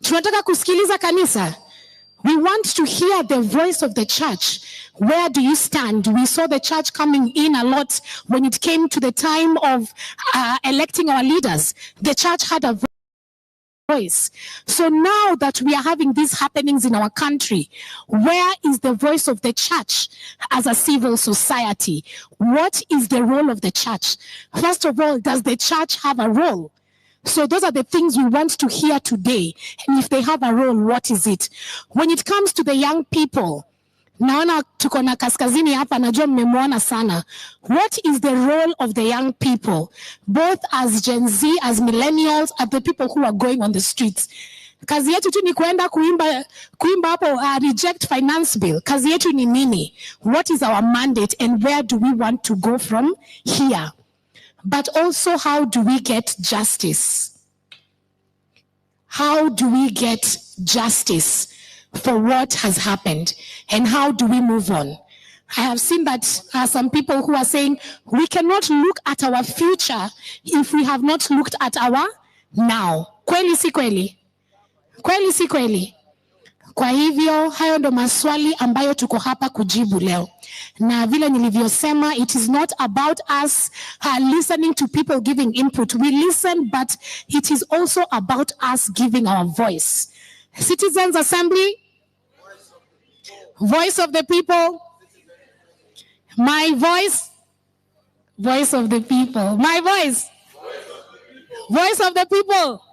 Tunataka kusikiliza kanisa. We want to hear the voice of the church. Where do you stand? We saw the church coming in a lot when it came to the time of electing our leaders. The church had a voice. So now that we are having these happenings in our country, where is the voice of the church as a civil society? What is the role of the church? First of all, does the church have a role? So those are the things we want to hear today. And if they have a role, what is it? When it comes to the young people, naona tuko na kaskazini hapa, najua mmemwona sana. What is the role of the young people, both as Gen Z, as millennials, as the people who are going on the streets? Kazi yetu tu ni kuenda kuimba hapo reject finance bill. Kazi yetu ni nini? What is our mandate and where do we want to go from here? But also, how do we get justice? How do we get justice for what has happened? And how do we move on? I have seen that some people who are saying we cannot look at our future if we have not looked at our now. Kweli si kweli? Kweli si kweli? Kwa hivyo, hayo ndo maswali ambayo tuko hapa kujibu leo. Na vile nilivyosema, it is not about us listening to people giving input. We listen, but it is also about us giving our voice. Citizens Assembly, voice of the people. My voice, voice of the people. My voice, voice of the people.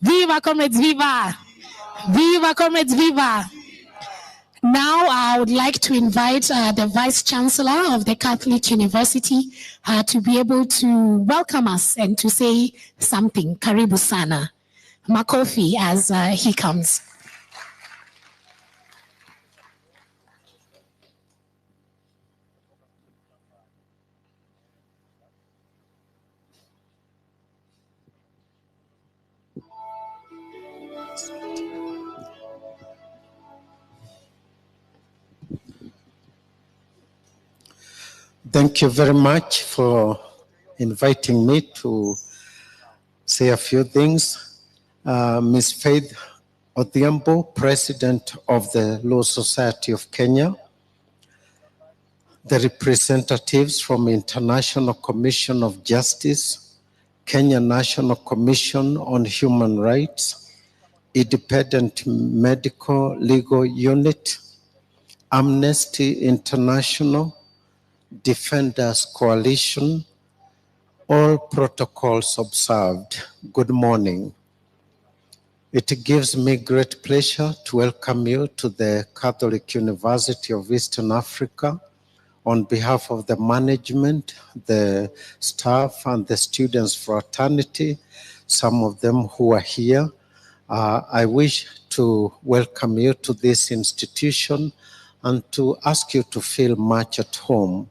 Viva Comrades, viva! Viva Comrades, viva! Now I would like to invite the Vice Chancellor of the Catholic University to be able to welcome us and to say something. Karibu sana. Makofi as he comes. Thank you very much for inviting me to say a few things. Ms. Faith Odhiambo, President of the Law Society of Kenya, the representatives from International Commission of Justice, Kenya National Commission on Human Rights, Independent Medical Legal Unit, Amnesty International, Defenders Coalition, all protocols observed. Good morning. It gives me great pleasure to welcome you to the Catholic University of Eastern Africa on behalf of the management, the staff, and the students fraternity, some of them who are here. I wish to welcome you to this institution and to ask you to feel much at home.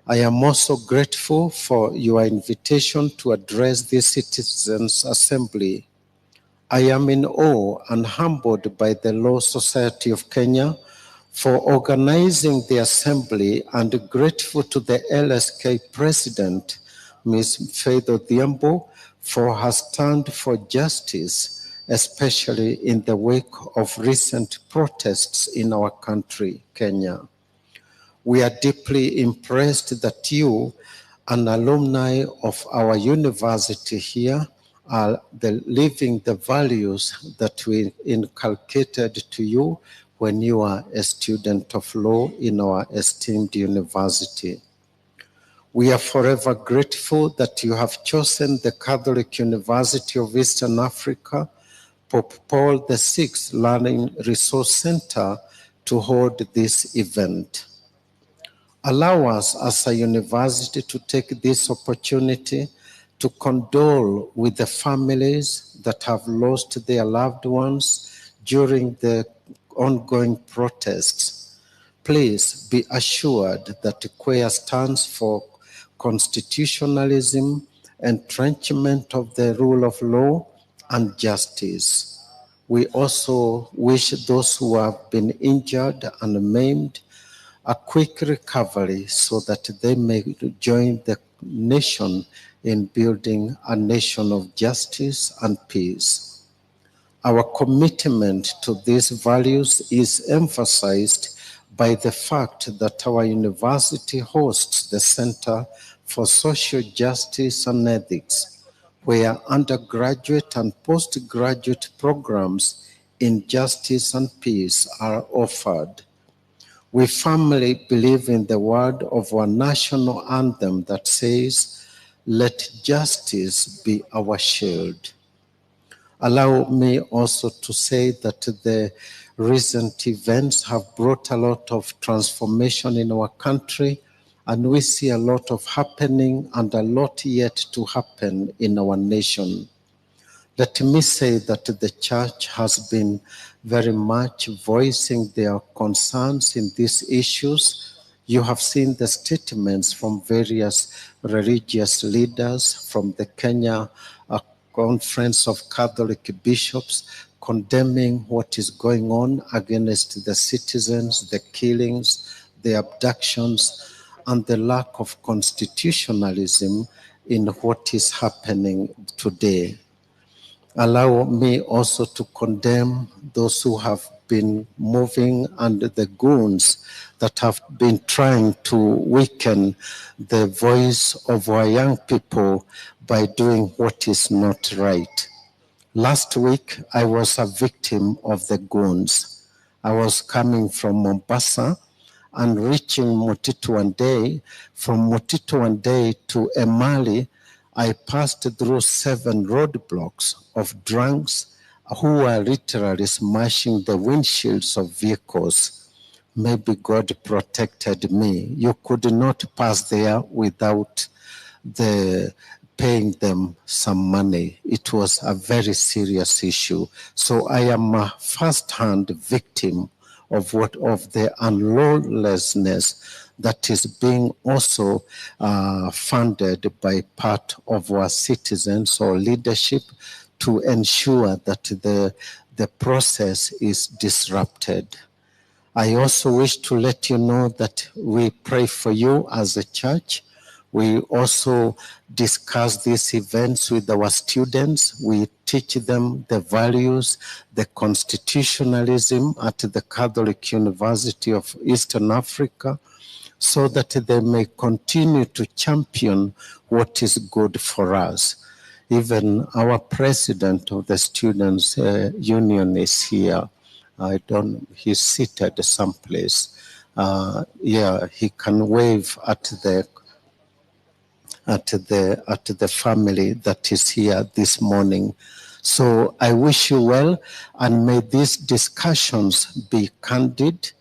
I am also grateful for your invitation to address the Citizens Assembly. I am in awe and humbled by the Law Society of Kenya for organizing the assembly and grateful to the LSK President, Ms. Faith Odhiambo, for her stand for justice, especially in the wake of recent protests in our country, Kenya. We are deeply impressed that you, an alumni of our university here, are living the values that we inculcated to you when you are a student of law in our esteemed university. We are forever grateful that you have chosen the Catholic University of Eastern Africa, Pope Paul VI Learning Resource Center, to hold this event. Allow us as a university to take this opportunity to condole with the families that have lost their loved ones during the ongoing protests. Please be assured that CUEA stands for constitutionalism, entrenchment of the rule of law, and justice. We also wish those who have been injured and maimed a quick recovery so that they may join the nation in building a nation of justice and peace. Our commitment to these values is emphasized by the fact that our university hosts the Center for Social Justice and Ethics, where undergraduate and postgraduate programs in justice and peace are offered. We firmly believe in the word of our national anthem that says, "Let justice be our shield." Allow me also to say that the recent events have brought a lot of transformation in our country, and we see a lot of happening and a lot yet to happen in our nation. Let me say that the church has been very much voicing their concerns in these issues. You have seen the statements from various religious leaders from the Kenya Conference of Catholic Bishops condemning what is going on against the citizens, the killings, the abductions, and the lack of constitutionalism in what is happening today. Allow me also to condemn those who have been moving and the goons that have been trying to weaken the voice of our young people by doing what is not right. Last week, I was a victim of the goons. I was coming from Mombasa and reaching Mutito one day. From Mutito one day to Emali, I passed through 7 roadblocks of drunks who were literally smashing the windshields of vehicles. Maybe God protected me. You could not pass there without paying them some money. It was a very serious issue. So I am a first-hand victim of the unlawlessness that is being also funded by part of our citizens or leadership to ensure that the process is disrupted. I also wish to let you know that we pray for you as a church. We also discuss these events with our students. We teach them the values, the constitutionalism at the Catholic University of Eastern Africa, so that they may continue to champion what is good for us. Even our president of the Students' Union is here. He's seated someplace. He can wave at the family that is here this morning. So I wish you well, and may these discussions be candid.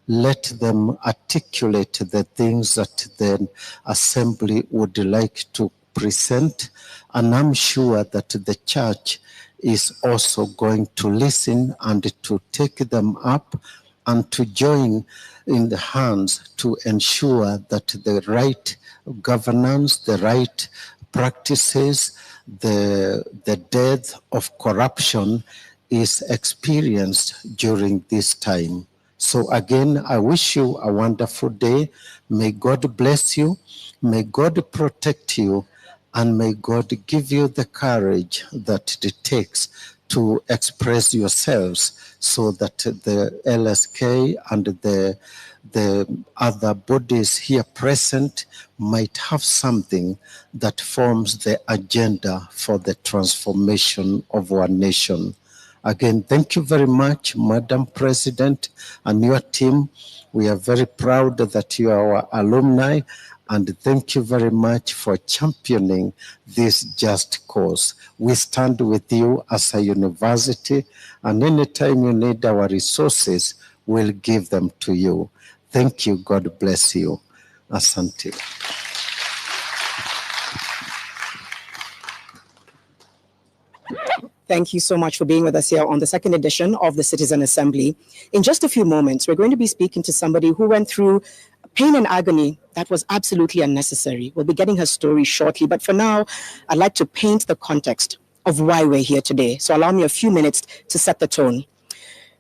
Let them articulate the things that the assembly would like to present, and I'm sure that the church is also going to listen and to take them up and to join in the hands to ensure that the right governance, the right practices, the death of corruption is experienced during this time. So again, I wish you a wonderful day. May God bless you. May God protect you. And may God give you the courage that it takes to express yourselves so that the LSK and the other bodies here present might have something that forms the agenda for the transformation of our nation. Again, thank you very much, Madam President and your team. We are very proud that you are our alumni, and thank you very much for championing this just cause. We stand with you as a university, and anytime you need our resources, we'll give them to you. Thank you. God bless you. Asante. Thank you so much for being with us here on the second edition of the Citizen Assembly. In just a few moments, we're going to be speaking to somebody who went through pain and agony that was absolutely unnecessary. We'll be getting her story shortly, but for now, I'd like to paint the context of why we're here today. So allow me a few minutes to set the tone.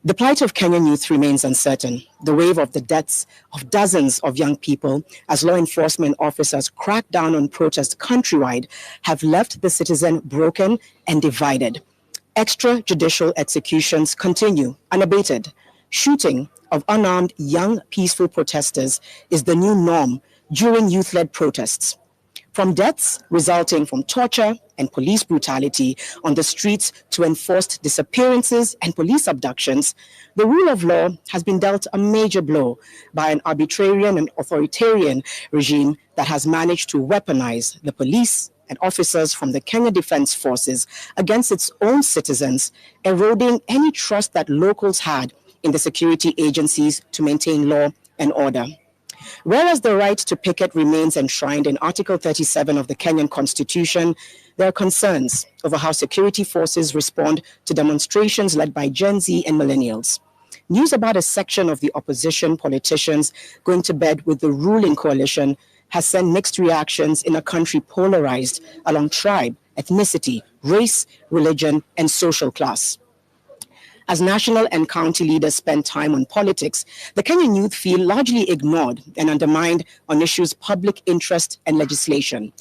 The plight of Kenyan youth remains uncertain. The wave of the deaths of dozens of young people as law enforcement officers crack down on protests countrywide have left the citizen broken and divided. Extrajudicial executions continue unabated. Shooting of unarmed young peaceful protesters is the new norm during youth-led protests. From deaths resulting from torture and police brutality on the streets to enforced disappearances and police abductions, the rule of law has been dealt a major blow by an arbitrary and authoritarian regime that has managed to weaponize the police and officers from the Kenya Defense Forces against its own citizens, eroding any trust that locals had in the security agencies to maintain law and order. Whereas the right to picket remains enshrined in Article 37 of the Kenyan Constitution, there are concerns over how security forces respond to demonstrations led by Gen Z and millennials. News about a section of the opposition politicians going to bed with the ruling coalition has sent mixed reactions in a country polarized along tribe, ethnicity, race, religion, and social class. As national and county leaders spend time on politics, the Kenyan youth feel largely ignored and undermined on issues of public interest and legislation.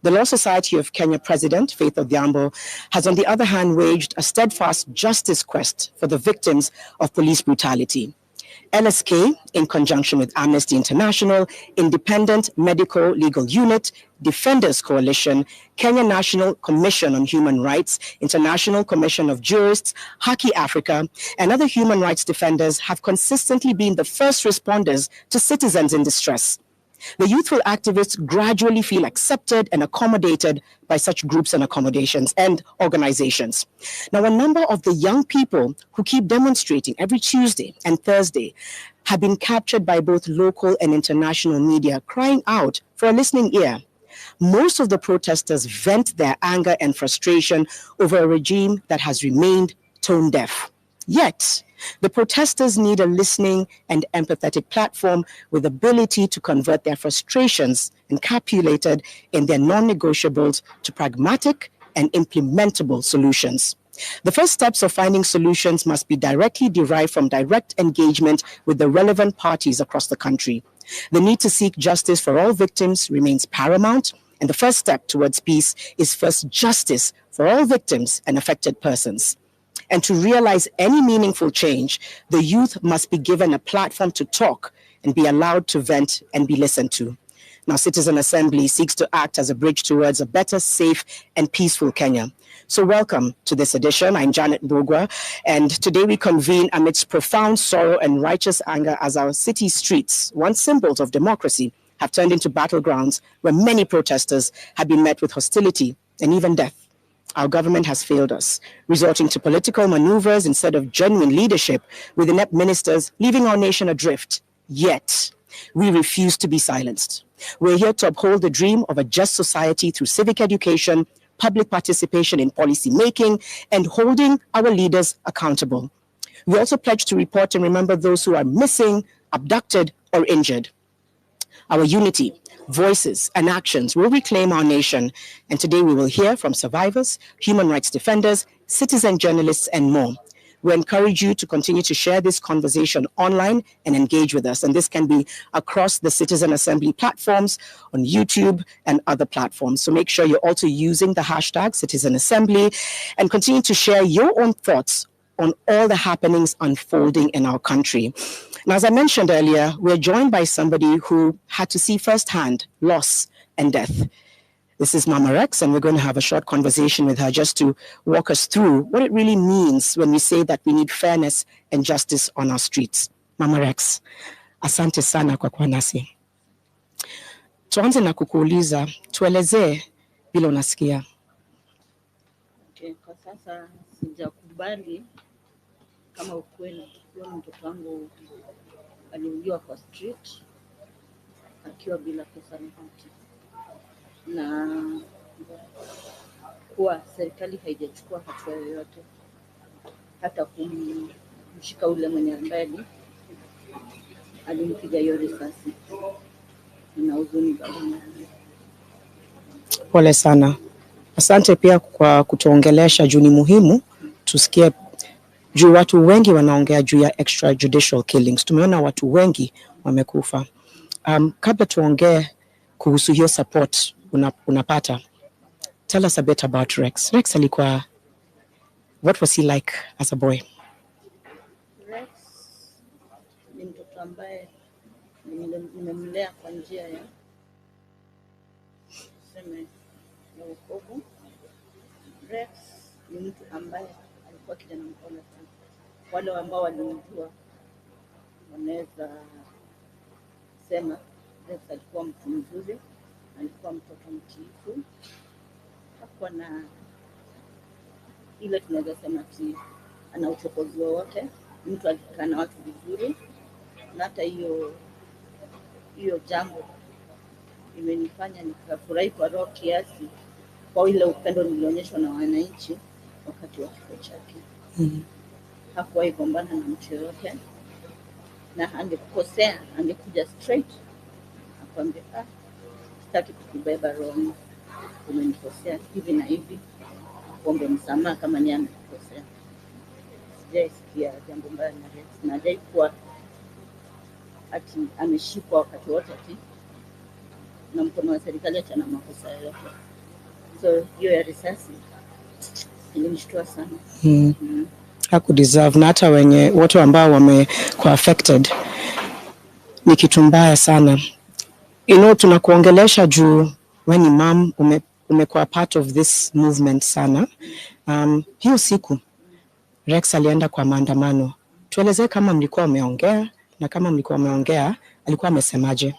The Law Society of Kenya President Faith Odhiambo has, on the other hand, waged a steadfast justice quest for the victims of police brutality. LSK, in conjunction with Amnesty International, Independent Medical Legal Unit, Defenders Coalition, Kenya National Commission on Human Rights, International Commission of Jurists, Haki Africa, and other human rights defenders have consistently been the first responders to citizens in distress. The youthful activists gradually feel accepted and accommodated by such groups and accommodations and organizations. Now, a number of the young people who keep demonstrating every Tuesday and Thursday have been captured by both local and international media, crying out for a listening ear. Most of the protesters vent their anger and frustration over a regime that has remained tone deaf. Yet, the protesters need a listening and empathetic platform with ability to convert their frustrations encapsulated in their non-negotiables to pragmatic and implementable solutions. The first steps of finding solutions must be directly derived from direct engagement with the relevant parties across the country. The need to seek justice for all victims remains paramount, and the first step towards peace is first justice for all victims and affected persons. And to realize any meaningful change, the youth must be given a platform to talk and be allowed to vent and be listened to. Now, Citizen Assembly seeks to act as a bridge towards a better, safe, and peaceful Kenya. So welcome to this edition. I'm Janet Bogwa, and today we convene amidst profound sorrow and righteous anger as our city streets, once symbols of democracy, have turned into battlegrounds where many protesters have been met with hostility and even death. Our government has failed us, resorting to political maneuvers instead of genuine leadership, with inept ministers leaving our nation adrift. Yet, we refuse to be silenced. We're here to uphold the dream of a just society through civic education, public participation in policy making, and holding our leaders accountable. We also pledge to report and remember those who are missing, abducted, or injured. Our unity, voices, and actions will reclaim our nation. And today we will hear from survivors, human rights defenders, citizen journalists, and more. We encourage you to continue to share this conversation online and engage with us. And this can be across the Citizen Assembly platforms, on YouTube, and other platforms. So make sure you're also using the hashtag Citizen Assembly and continue to share your own thoughts on all the happenings unfolding in our country. Now, as I mentioned earlier, we're joined by somebody who had to see firsthand loss and death. This is Mama Rex, and we're going to have a short conversation with her just to walk us through what it really means when we say that we need fairness and justice on our streets. Mama Rex, asante sana kwa kuwa nasi. Tuanze na kukuuliza, tuelezee vile unasikia. Okay, kwa sasa sijakubali kama ukweli kwa mtoto wangu aliuliwa kwa street akiwa bila pesa mkononi, na kuwa serikali haijachukua hatua yoyote hata kumshika ule mwenye ambaye alimpiga hiyo risasi. Na huzuni bado. Pole sana. Asante pia kwa kutuongelesha juu ni muhimu tusikie juu watu wengi wanaongea juu ya extrajudicial killings. Tumeona watu wengi wamekufa. Kabla tuongee kuhusu hiyo support unapata, tell us a bit about Rex. Rex alikuwa What was he like as a boy? Rex ni mtoto ambaye nimemlea kwa njia ya tuseme ya wokovu. Rex ni mtu ambaye alikuwa kijana mpole sana. Wale ambao walimjua wanaweza sema Rex alikuwa mtu mzuri, alikuwa mtoto mtiifu. Hakuwa na ile tunaweza sema ati ana uchokozi wowote. Mtu alikaa na watu vizuri, na hata hiyo jambo imenifanya nikafurahi kwa roho kiasi kwa ile upendo nilionyeshwa na wananchi wakati wa kifo chake. Hakuwahi gombana na mtu yoyote, na angekukosea angekuja straight akwambia, sitaki kukubeba roho, umenikosea hivi na hivi, kuombe msamaha kama ni amekukosea. Sijaisikia jambo mbaya na Rex, na hajaikuwa ati ameshikwa wakati wote ati na mkono wa serikali ati ana makosa yoyote. So hiyo ya risasi ilinishtua sana. Hakudeserve, na hata wenye wote ambao wamekuwa affected ni kitu mbaya sana. Tunakuongelesha juu when ni mom umekuwa part of this movement sana. Hiyo siku Rex alienda kwa maandamano. Tuelezee kama mlikuwa umeongea, na kama mlikuwa umeongea alikuwa amesemaje?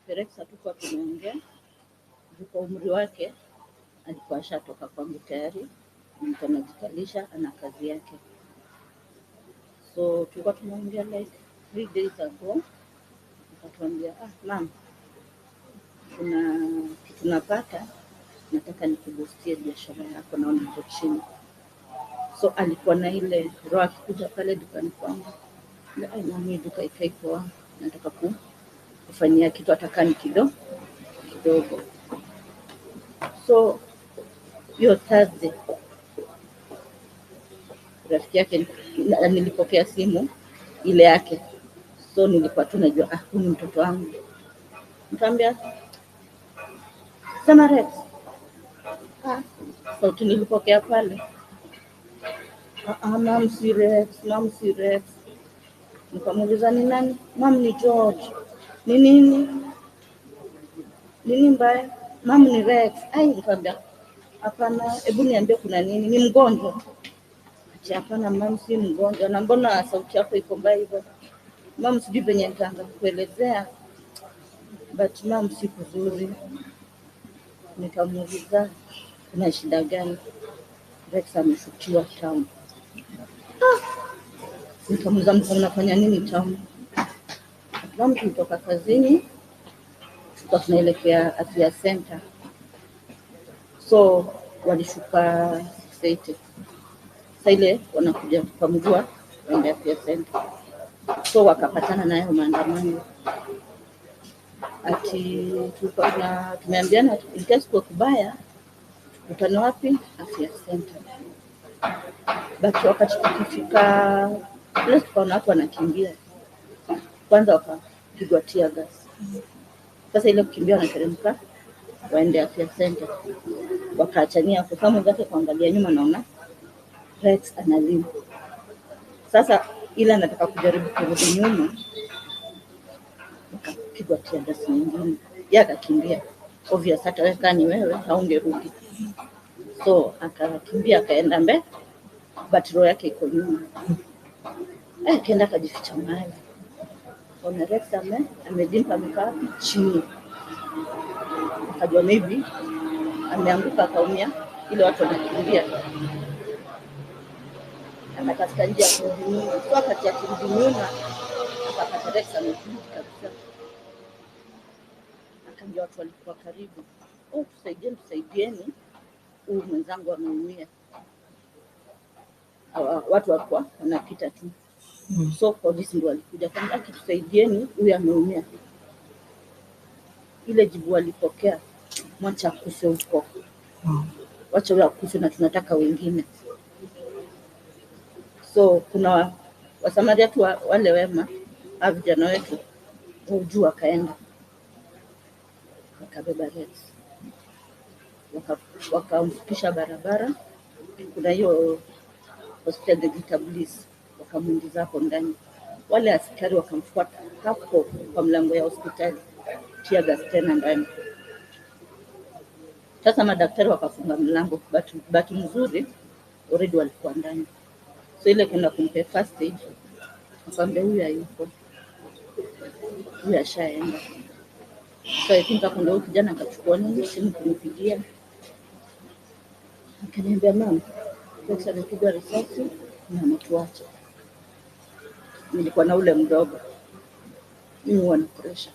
Rex hatukuwa tumeongea. Kwa umri wake alikuwa ashatoka kwangu tayari, mtu anajikalisha, ana kazi yake. So tulikuwa tumeongea like 3 days ago. Akatuambia, mama, tunapata, nataka nikuboostie biashara yako, naona uko chini. So alikuwa na ile roho akikuja pale dukani kwangu, mami duka ikai poa, nataka kufanyia kitu atakani kidogo. So hiyo Thursday rafiki yake nilipokea simu ile yake. So nilikuwa tu najua huyu mtoto wangu. Nikamwambia, sema Rex. So nilipokea pale, mom si Rex. Nikamuuliza ni nani? Mom ni George. Ni nini mbaya? Mom ni Rex. Nikamwambia, hapana, hebu niambie kuna nini? Ni mgonjwa? Hapana mom, si mgonjwa. Na mbona sauti yako iko mbaya hivyo? Mom, sijui venye nitaanza kuelezea, but mom si kuzuri. Nikamuuliza kuna shida gani? Rex ameshutiwa town. Nikamuuliza mnafanya nini town? Mom, tulitoka kazini, tunaelekea afya center. So walishuka 680. Sasa ile wanakuja kwa mguu waende afya center. So wakapatana naye maandamano. Ati tulikuwa tumeambiana in kwa kubaya tukutane wapi? Afya center. But wakati tukifika place tukaona watu wanakimbia. Kwanza wakapigwa tear gas. Sasa ile kukimbia wanateremka waende afya center. Wakaachania kwa kama zake kuangalia nyuma, naona Rex analia. Sasa ile anataka kujaribu kurudi nyuma, akapigwa tear gas nyingine. Yeye akakimbia. Obvious hata wewe kani wewe haungerudi. So akakimbia akaenda mbele, but roho yake iko nyuma. Akaenda kajificha mahali. Ona Rex amedimpa amekaa chini. Akajua maybe ameanguka akaumia, ile watu wanakimbia. Akatafuta njia ya kurudi nyuma. Kwa wakati akirudi nyuma, akapata Rex amekuja kabisa. Akamwambia watu walikuwa karibu, tusaidieni, huyu mwenzangu ameumia. Watu walikuwa wanapita tu. So polisi ndio walikuja kama tusaidieni, huyu ameumia. Ile jibu walipokea, mwacha kufe huko. Wacha wao kufe na tunataka wengine. So kuna wasamaria tu wale wema, vijana wetu ujua kaenda. Wakabeba Rex. Wakamfikisha barabara, kuna hiyo hospitali ya Déáths, wakamuingiza hapo ndani. Wale askari wakamfuata hapo kwa mlango ya hospitali, tia gas tena ndani. Sasa madaktari wakafunga mlango, bahati nzuri already walikuwa ndani. So ile kwenda kumpe first aid, akamwambia huyu hayupo, huyu ashaenda. So I think hapo ndio kijana akachukua nini simu kunipigia, akaniambia mama, daktari amepigwa risasi na ametuacha. Nilikuwa na ule mdogo, mimi huwa na pressure.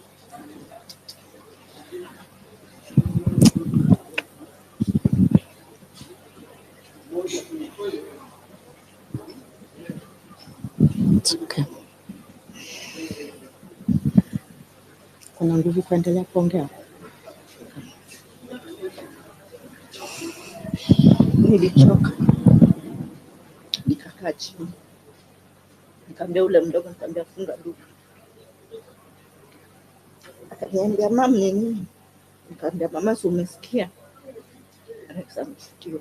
It's okay. Kuna nguvu kuendelea kuongea? Nilichoka, nikakaa chini, nikamwambia ule mdogo, nikamwambia funga duka. Akaniambia mama nini? Nikamwambia mama, si umesikia Rex ameshutiwa.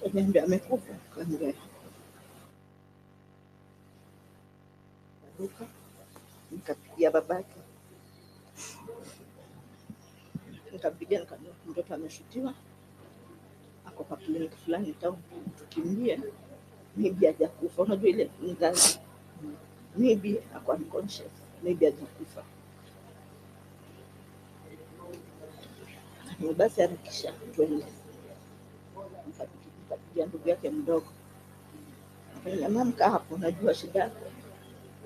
Akaniambia amekufa. Akaniambia duka, nikapigia babake, nikampigia, nikamwambia mtoto ameshutiwa, ako kwa kliniki fulani town, tukimbie, maybe hajakufa. Unajua ile ngazi, maybe ako unconscious, maybe hajakufa. Basi harakisha twende. Nikapigia ndugu yake mdogo, akaniambia mama, kaa hapo, najua shida yako,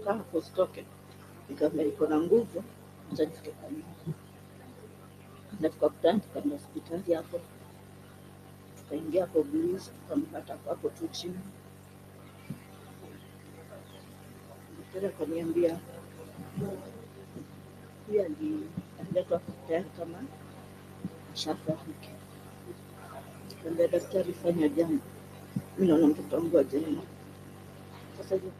kaa hapo usitoke. Nikamwambia iko na nguvu, acha nifike kwa nyumba. Na tukakutana, tukaenda hospitali hapo, tukaingia hapo Blues, tukampata hapo tu chini. Daktari akaniambia pia aliletwa hospitali kama ashafariki. Nikamwambia daktari, fanya jambo, mimi naona mtoto wangu hajaenda. Sasa okay,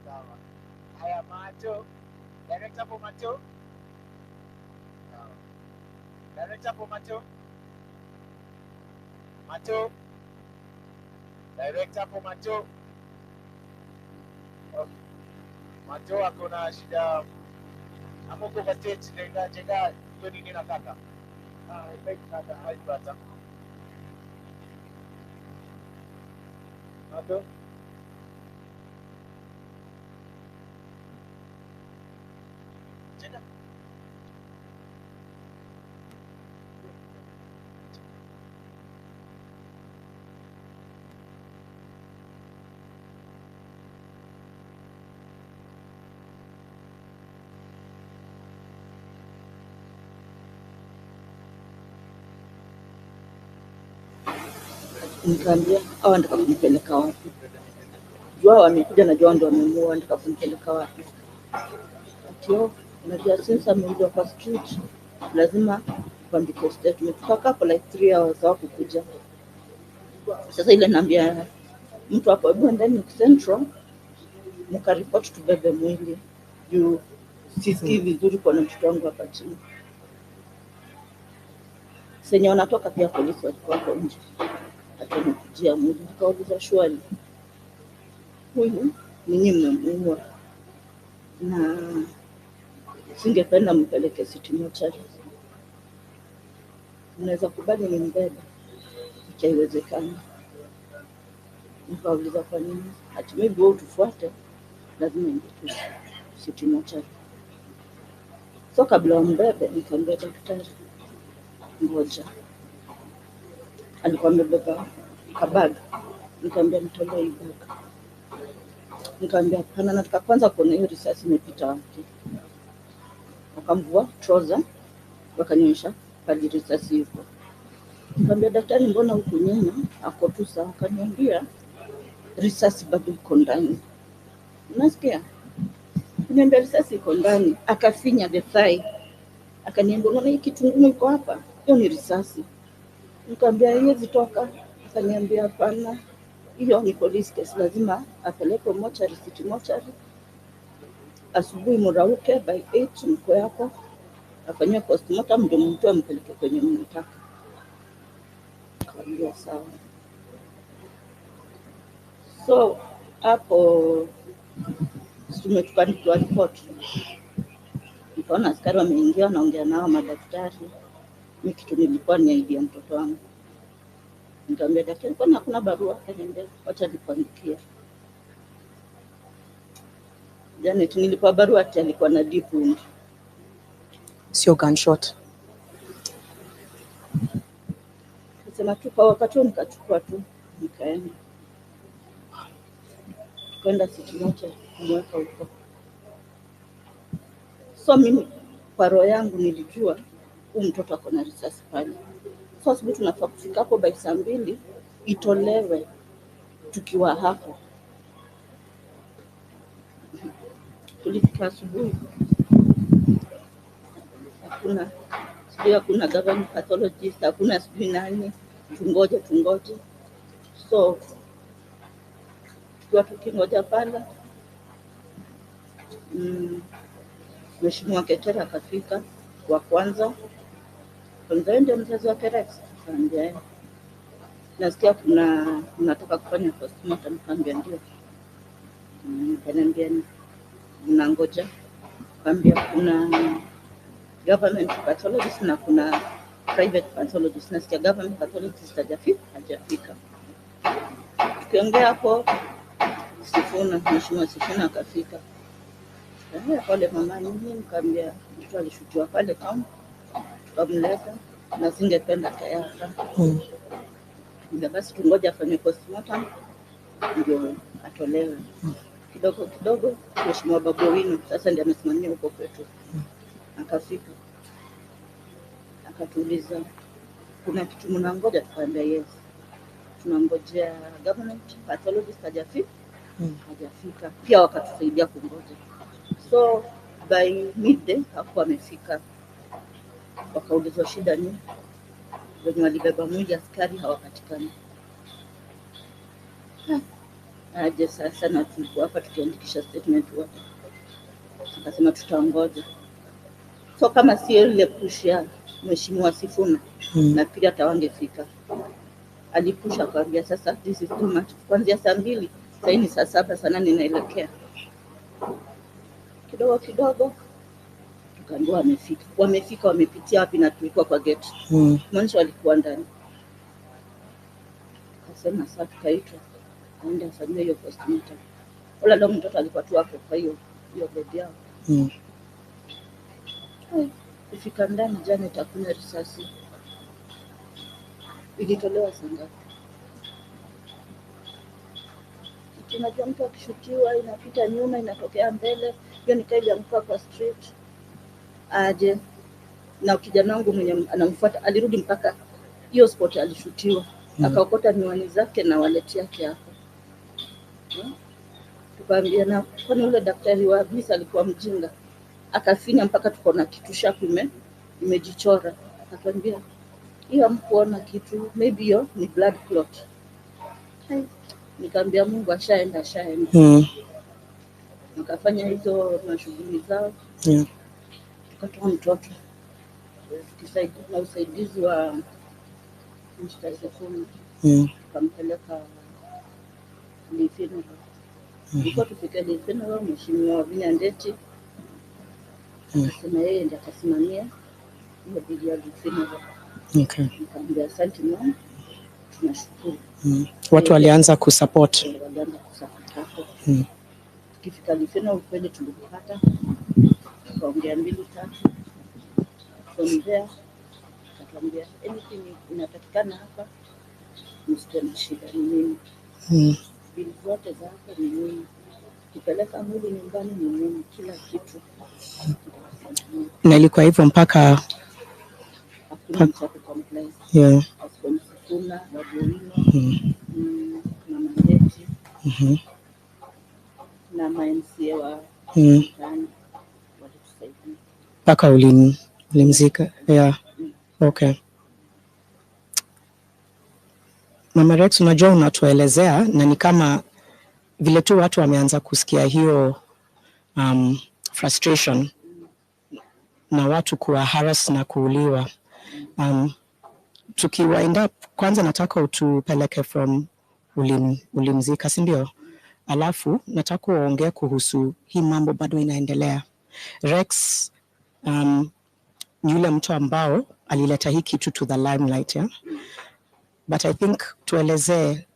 sawa. Haya macho, director hapo macho. Sawa. Director hapo macho. Macho. Director hapo macho. Okay. Macho ako na shida. Amoko kwa stage jenga hiyo nini nataka. Effect nataka haipata. Macho. Jenga. nikamwambia hao nataka kunipeleka wapi? Jua wamekuja na jua ndio wamemuua, nataka kunipeleka wapi? Atio, unajua since ameuliwa kwa street, lazima kuandike statement. Tukakaa kwa like 3 hours hawakukuja. Sasa ile naambia mtu hapo, hebu ndani Central mkaripoti tubebe mwili juu sisikii vizuri kwa mtoto wangu hapa chini. Senye wanatoka pia polisi walikuwa hapo nje, akamkujia mwili. Nikauliza shwari, huyu ninyi mmemuua na singependa mpeleke City Mortuary, mnaweza kubali nimbebe? Ikiwezekana. Nikauliza kwa nini? Ati maybe wewe tufuate, lazima ingie City Mortuary. So kabla wambebe, nikamwambia daktari, ngoja. Alikuwa amebeba kabag, nikamwambia nitolee hii bag. Nikamwambia hapana, nataka kwanza kuona hiyo risasi imepita wapi. Wakamvua trouser, wakanionyesha pale risasi iko. Nikamwambia daktari, mbona huku nyuma ako tu sawa? Akaniambia risasi bado iko ndani. Unasikia? Niambia risasi iko ndani. Akafinya the thigh. Akaniambia unaona hii kitu ngumu iko hapa? Hiyo ni risasi. Nikamwambia haiwezi toka. Akaniambia hapana, hiyo ni police case, lazima apelekwe mochari, city mochari. Asubuhi mrauke by 8 mko yako afanywe postmortem ndio mtu ampeleke kwenye mnataka. Nikamwambia sawa. So hapo tumetukandikiwa report. Nikaona askari wameingia wanaongea nao madaktari. Mimi kitu nilikuwa ni idea mtoto wangu. Nikamwambia daktari, kwani hakuna barua? Akaniambia acha nikuandikie. Janet nilipa barua ati alikuwa na deep wound. Sio gunshot. Sema tu kwa wakati nikachukua tu nikaenda. Kwenda city moja kumweka huko. So mimi kwa roho yangu nilijua huyu mtoto ako na risasi pale. So asubuhi tunafaa kufika hapo by 2:00 itolewe tukiwa hapo. Tulifika asubuhi. Hakuna government pathologist, hakuna sijui nani. Tungoje. So tukingoja pale, Mheshimiwa Ketera akafika wa kwanza. Ndio mzazi wa Terex. Nikamwambia nasikia tunataka kufanya postmortem. Nikamwambia ndio. Nikamwambia mnangoja. Nikamwambia kuna government pathologist na kuna private pathologist. Nasikia government pathologist hajafika. Tukiongea hapo Mheshimiwa Sifuna akafika. Pale mama mimi nikamwambia mtu alishutiwa pale town. Tukamleta na singependa tayari. Ndio basi tungoja afanye postmortem ndio atolewe. Kidogo Mheshimiwa Babowino sasa ndiye amesimamia huko kwetu. Akafika. Akatuuliza kuna kitu mnangoja? Tukamwambia yes. Tunangojea government pathologist hajafika. Pia wakatusaidia kungoja. So by midday hapo amefika. Wakaulizwa shida ni wenye walibeba mwili askari hawapatikani. Aje sasa na tulikuwa hapa tukiandikisha statement wote. Akasema tutangoja. So kama si ile push ya Mheshimiwa Sifuna na pia atawangefika. Alipusha akaambia sasa this is too much. Kuanzia 2:00 sasa ni 7 sana ninaelekea. Kidogo tukaambiwa wamefika wamepitia wapi na tulikuwa kwa gate. Mwanzo walikuwa ndani. Akasema sasa tukaitwa aende afanywe hiyo postmortem. Wala ndio mtoto alikuwa tu hapo kwa hiyo bed yao. Kufika ndani jana itakuwa risasi. Ilitolewa sanga. Tunajua mtu akishutiwa inapita nyuma inatokea mbele. Hiyo ni kaili amka kwa street. Aje na kijana wangu mwenye anamfuata alirudi mpaka hiyo spot alishutiwa. Akaokota miwani zake na wallet yake hapo. Tukamwambia na kwani yule daktari wa visa alikuwa mjinga. Akafinya mpaka tuko na kitu sharp imejichora. Akatuambia hiyo hamkuona kitu, maybe hiyo ni blood clot. Nikamwambia Mungu ashaenda. Nikafanya hizo mashughuli zao. Tukatoa mtoto. Tukisaidia na usaidizi wa mshtakiwa. Tukampeleka Lifino. Ndipo tufike Lifino, Mheshimiwa Vinyandeti akasema yeye ndiye akasimamia hiyo bidii ya Lifino. Nikamwambia asante mama, tunashukuru. Watu walianza kusupport. hapo. Tukifika Lifino ukweli tulipata. Tukaongea 2-3. From there akatuambia anything inapatikana hapa msiwe na shida ni nini. Bili zote za hapa ni nini. Kupeleka mwili nyumbani ni nini, kila kitu. Na ilikuwa hivyo mpaka hakuna mtu complain. Kuna Babowino na Mandeti na MNC wa ndani walitusaidia. Mpaka ulimzika. Okay. Mama Rex, unajua unatuelezea na ni kama vile tu watu wameanza kusikia hiyo frustration na watu kuwa harass na kuuliwa. Tukiwind up, kwanza nataka utupeleke from ulimzika, si ndio? Alafu nataka uongee kuhusu hii mambo bado inaendelea. Rex ni yule mtu ambao alileta hii kitu to the limelight, yeah? But I think tuelezee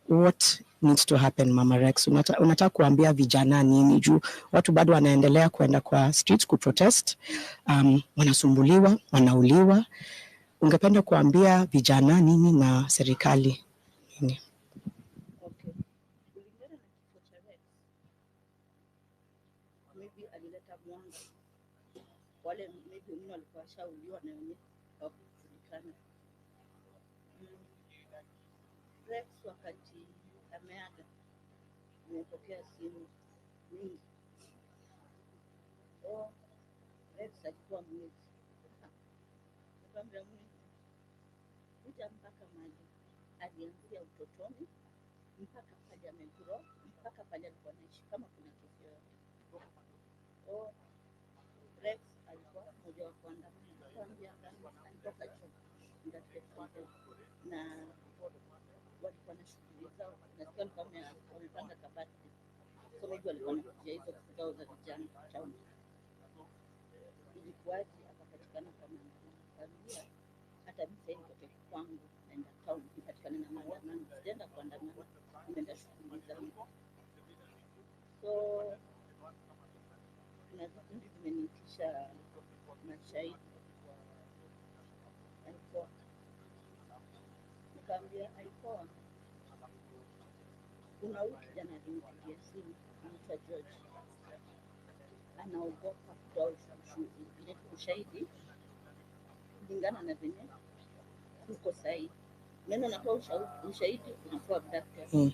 what needs to happen, Mama Rex. Unataka kuambia vijana nini juu watu bado wanaendelea kwenda kwa streets kuprotest, wanasumbuliwa, wanauliwa. Ungependa kuambia vijana nini na serikali nini? Okay. Kulingana na kifo cha Rex, maybe alileta mwanga. Wale maybe mno walikuwa shauliwa na wenye hawakujulikana. Rex wakati ameaga, nimepokea simu mingi. Rex alikuwa mwezi. Nikamwambia mwezi, kuja mpaka maji. Alianzia utotoni, mpaka pale amegrow, mpaka pale alikuwa anaishi kama kuna kesi yoyote. Rex alikuwa mmoja wa kuandamana. Kuambia alitoka chuo na walikuwa na shughuli zao. Nasikia kama wamepanga kabati. So maybe walikuwa wanakujia hizo kikao za vijana town. Ilikuwaje akapatikana kama familia? Hata mimi sasa niko kwangu naenda town nipatikana na maandamano. Sijaenda kuandamana, nimeenda shughuli zangu. So kuna vikundi vimenitisha mashahidi. Alikuwa nikamwambia alikuwa kuna huyu kijana alinipigia simu anaitwa George, anaogopa kutoa ushahidi kulingana na venye uko sahihi. Neno natoa ushahidi unakuwa abducted.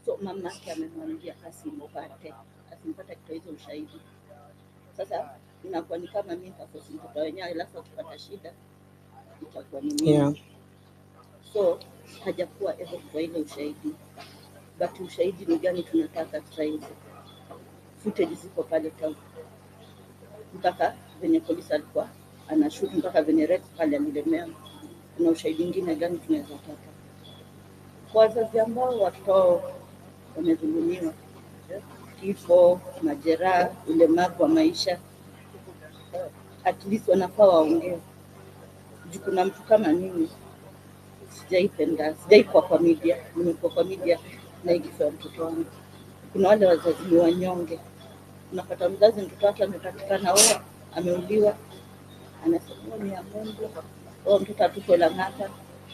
So mama yake amemwambia asimpate kutoa hizo ushahidi. Sasa inakuwa ni kama mimi nitakosa mtoto wenyewe, alafu akipata shida itakuwa ni mimi. Yeah. So hajakuwa able kutoa ile ushahidi. But ushahidi ni gani tunataka try? Footage ziko pale town. Mpaka venye polisi alikuwa anashoot, mpaka venye Rex pale alilemea. Kuna ushahidi mwingine gani tunaweza kupata? Kwa wazazi ambao watoto wamedhulumiwa, kifo, majeraha, ulemavu wa maisha, at least wanafaa waongee. Juu kuna mtu kama mimi sijaikuwa kwa media, nimekuwa kwa media na ikifa ya mtoto wangu. Kuna wale wazazi ni wanyonge. Unapata mzazi mtoto wake amepatikana ameuliwa, anasema ni ya Mungu. Mtoto atuko Lang'ata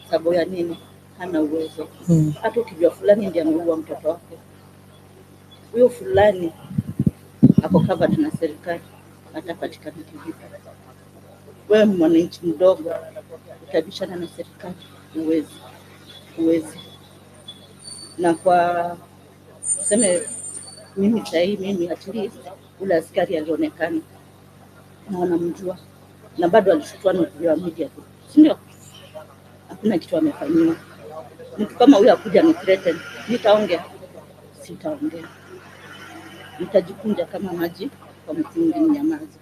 sababu ya nini? Hana uwezo. Hata ukijua fulani ndiye ameua mtoto wake, huyo fulani ako covered na serikali, atapatikana kivipi? Wewe mwananchi mdogo utabishana na serikali? Uwezi. Na kwa tuseme mimi sahi, mimi at least ule askari alionekana na wanamjua na bado alishutwa na kwa media tu, si ndio? Hakuna kitu amefanyiwa. Mtu kama huyo akuja ni threaten, nitaongea? Sitaongea. Nitajikunja kama maji kwa mtungi, nyamaza.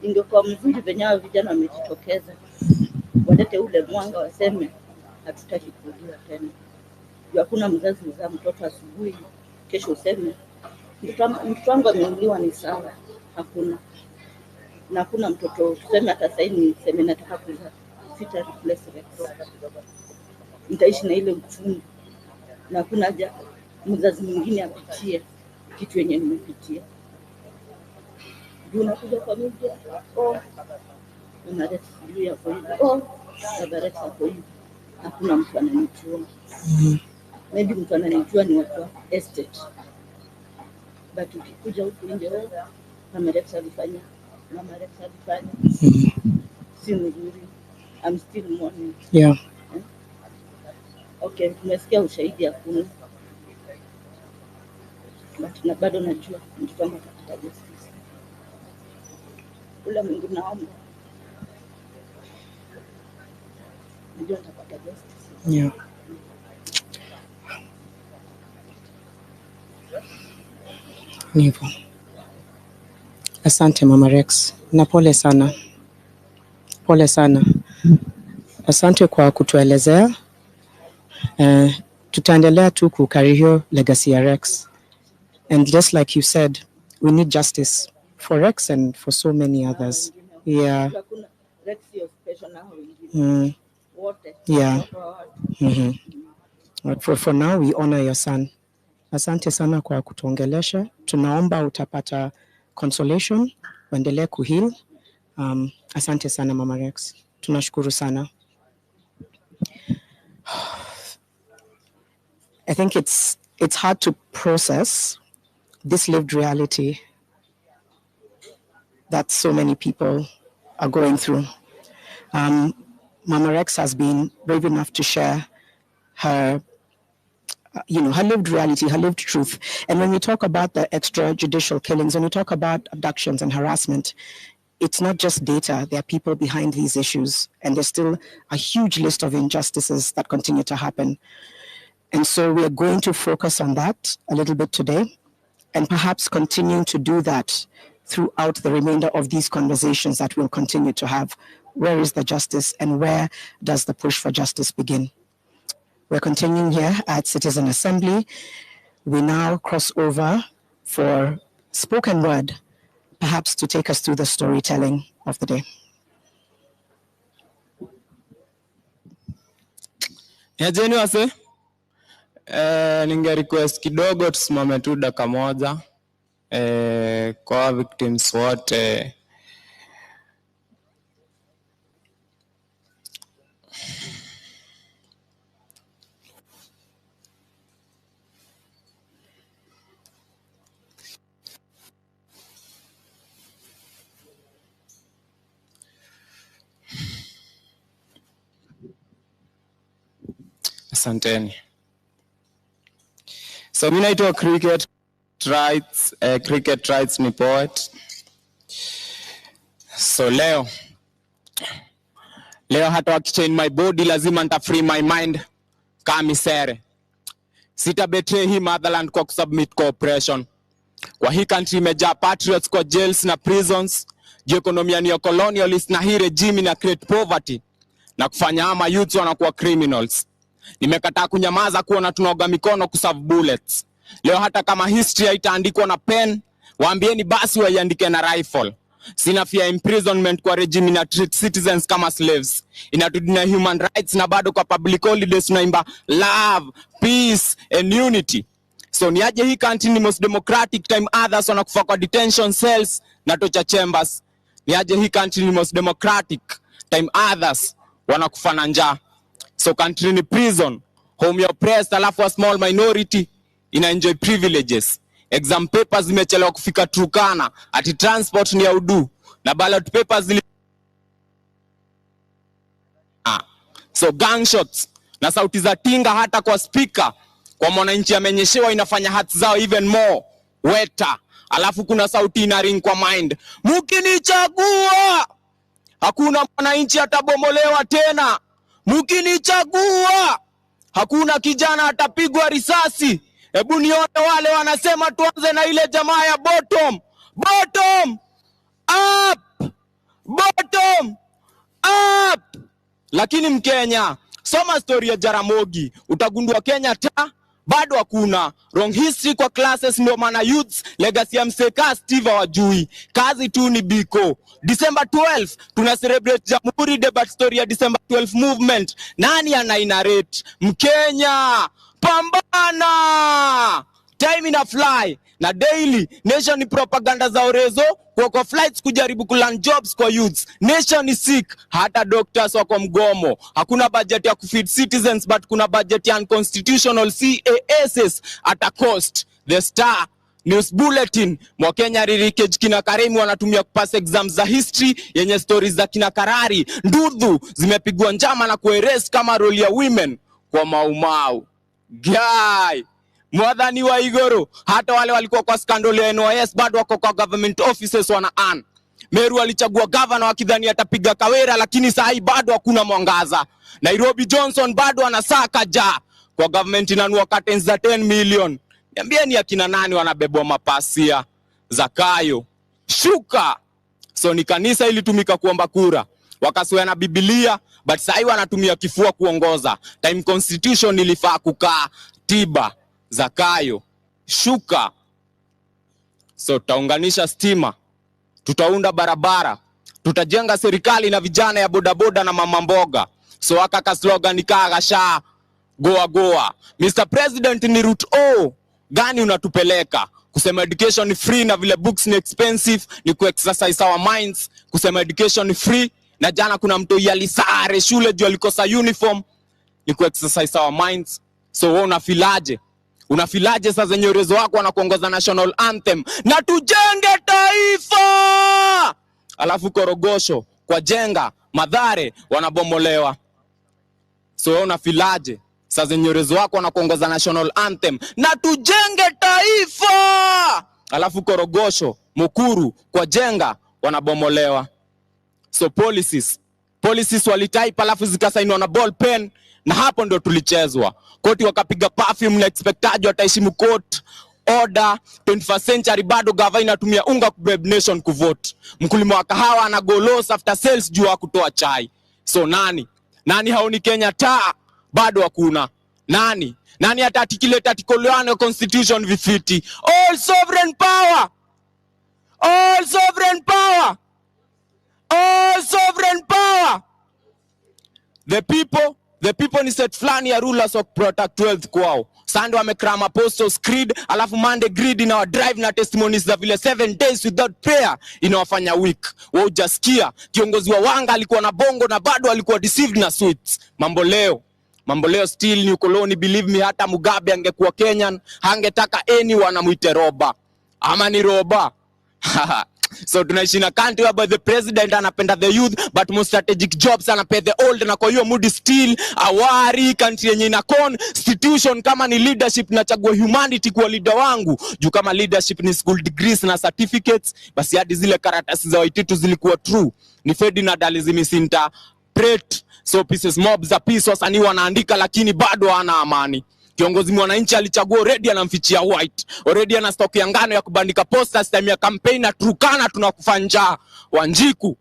Ingekuwa mzuri venye vijana wamejitokeza, walete ule mwanga, waseme hatutaki kurudia tena. Hakuna mzazi mzaa mtoto asubuhi kesho useme mtoto wangu ameuliwa, ni sawa. Hakuna. Na hakuna mtoto tuseme hata sasa niseme nataka kuzaa, sita replace Rex. Nitaishi na ile uchungu. Na hakuna haja mzazi mwingine apitie kitu yenye nimepitia. Ndio unakuja kwa media, na Rex juu ya polisi, na Rex hapo hivi. Hakuna mtu ananijua. Maybe mtu ananijua ni watu wa estate. But ukikuja huku nje Mama Rex alifanya, si mzuri. I'm still mourning. Yeah. Okay, tumesikia ushahidi hakuna. But na bado najua mtu kama atapata justice. Ule Mungu naomba, najua atapata justice. Yeah. Nivo. Asante Mama Rex. Na pole sana. Pole sana. Asante kwa kutuelezea. Tutaendelea tu kucarry hiyo legacy ya Rex. And just like you said, we need justice for Rex and for so many others. Yeah. Yeah. For now, we honor your son. Asante sana kwa kutuongelesha. Tunaomba utapata consolation, uendelee kuheal. Asante sana Mama Rex. Tunashukuru sana. I think it's hard to process this lived reality that so many people are going through. Mama Rex has been brave enough to share her her lived reality, her lived truth. And when we talk about the extrajudicial killings, when we talk about abductions and harassment, it's not just data. There are people behind these issues, and there's still a huge list of injustices that continue to happen. And so we are going to focus on that a little bit today, and perhaps continuing to do that throughout the remainder of these conversations that we'll continue to have. Where is the justice, and where does the push for justice begin? We're continuing here at Citizen Assembly. We now cross over for spoken word, perhaps to take us through the storytelling of the day. Yajeni wase, ninge request kidogo tusimame tu dakika moja kwa victims wote. Asanteni. So mimi naitwa Cricket Rights ni poet. So leo hata wakichain my body lazima nita free my mind kama sere. Sita betray hii motherland kwa kusubmit cooperation. Kwa hii country imejaa patriots kwa jails na prisons. Economy ni colonialist na hii regime na create poverty na kufanya ama youths wanakuwa criminals. Nimekataa kunyamaza kuona tunaoga mikono kuserve bullets. Leo hata kama history haitaandikwa na pen, waambieni basi waiandike na rifle. Sina fear imprisonment kwa regime na treat citizens kama slaves. Inatudina human rights na bado kwa public holidays tunaimba love, peace and unity. So niaje hii country ni most democratic time others wanakufa kwa detention cells na torture chambers. Niaje hii country ni most democratic time others wanakufa na njaa. So country ni prison, home ya oppressed, alafu a small minority ina enjoy privileges. Exam papers zimechelewa kufika Turkana, ati transport ni ya udu, na ballot papers So gunshots na sauti za tinga hata kwa speaker, kwa mwananchi amenyeshewa inafanya hats zao even more wetter. Alafu kuna sauti ina ring kwa mind, mukinichagua hakuna mwananchi atabomolewa tena. Mukinichagua hakuna kijana atapigwa risasi. Hebu nione wale wanasema tuanze na ile jamaa ya bottom up, bottom up. Lakini Mkenya, soma story ya Jaramogi, utagundua Kenya bado hakuna wrong history kwa classes. Ndio maana youths legacy ya mseka Steve wajui, kazi tu ni biko. December 12 tuna celebrate Jamhuri Day, but story ya December 12 movement nani anainarrate? Mkenya, pambana, time ina fly. Na daily nation ni propaganda za orezo kwa flights kujaribu kuland jobs kwa youths. Nation is sick, hata doctors wako mgomo. Hakuna budget ya kufeed citizens, but kuna budget ya unconstitutional CASs at a cost. The Star News Bulletin, Mwakenya ririkage kina Karemi wanatumia kupass exams za history yenye stories za kina Karari. Ndudhu zimepigwa njama na kuerest kama role ya women kwa Maumau. Guy Mwadhani wa Igoro, hata wale walikuwa kwa scandal ya NYS bado wako kwa government offices wana earn. Meru alichagua governor wakidhani atapiga Kawera, lakini saa hii bado hakuna mwangaza. Nairobi Johnson bado anasaka ja kwa government inanua curtains za 10 million. Niambieni akina nani wanabebwa mapasia Zakayo? Shuka. So ni kanisa ilitumika kuomba kura, wakaswea na Biblia, but sasa wanatumia kifua kuongoza. Time constitution ilifaa kukaa tiba. Zakayo, shuka. So tutaunganisha stima, tutaunda barabara, tutajenga serikali na vijana ya bodaboda na mama mboga. So akaka slogan ikagasha goa goa. Mr. President, ni route O gani unatupeleka? Kusema education ni free na vile books ni expensive, ni ku-exercise our minds. Kusema education ni free na jana kuna mtu yalisare shule juu alikosa uniform, ni ku-exercise our minds. So wewe unafilaje? Unafilaje sasa zenye uwezo wako wanakuongoza national anthem na tujenge taifa, alafu Korogosho kwa jenga Mathare wanabomolewa? So wewe unafilaje sasa zenye uwezo wako wanakuongoza national anthem na tujenge taifa, alafu Korogosho Mukuru kwa jenga wanabomolewa? So policies walitaipa alafu zikasainiwa na ball pen, na hapo ndio tulichezwa. Koti wakapiga perfume na expectaji wataheshimu court order. 21st century bado gava inatumia unga kubeb nation kuvote. Mkulima wa kahawa anagolos after sales juu wa kutoa chai. So nani haoni Kenya taa? Bado hakuna. Nani atatikileta article constitution vifiti? All sovereign power, all sovereign power, all sovereign power. The people ni set flani ya rulers of protect wealth kwao. Sunday wamekram Apostles Creed, alafu Monday Greed inawa drive na testimonies za vile 7 days without prayer inawafanya weak. Wao hujasikia kiongozi wa Wanga alikuwa na bongo na bado alikuwa deceived na sweets. Mambo leo still ni ukoloni. Believe me, hata Mugabe angekuwa Kenyan hangetaka anyone amuite roba ama ni roba. So tunaishi na country where the president anapenda the youth but most strategic jobs anapea the old, na kwa hiyo mood still awari country yenye ina constitution. Kama ni leadership nachagua humanity kwa leader wangu, juu kama leadership ni school degrees na certificates, basi hadi zile karatasi za Waititu zilikuwa true. Ni Ferdinand alizimisinta pret. So pieces mob za peace wasanii wanaandika lakini bado hana amani. Kiongozi mwananchi alichagua already anamfichia white, already ana stock ya ngano ya kubandika posters time ya campaign na Turkana tunakufa njaa. Wanjiku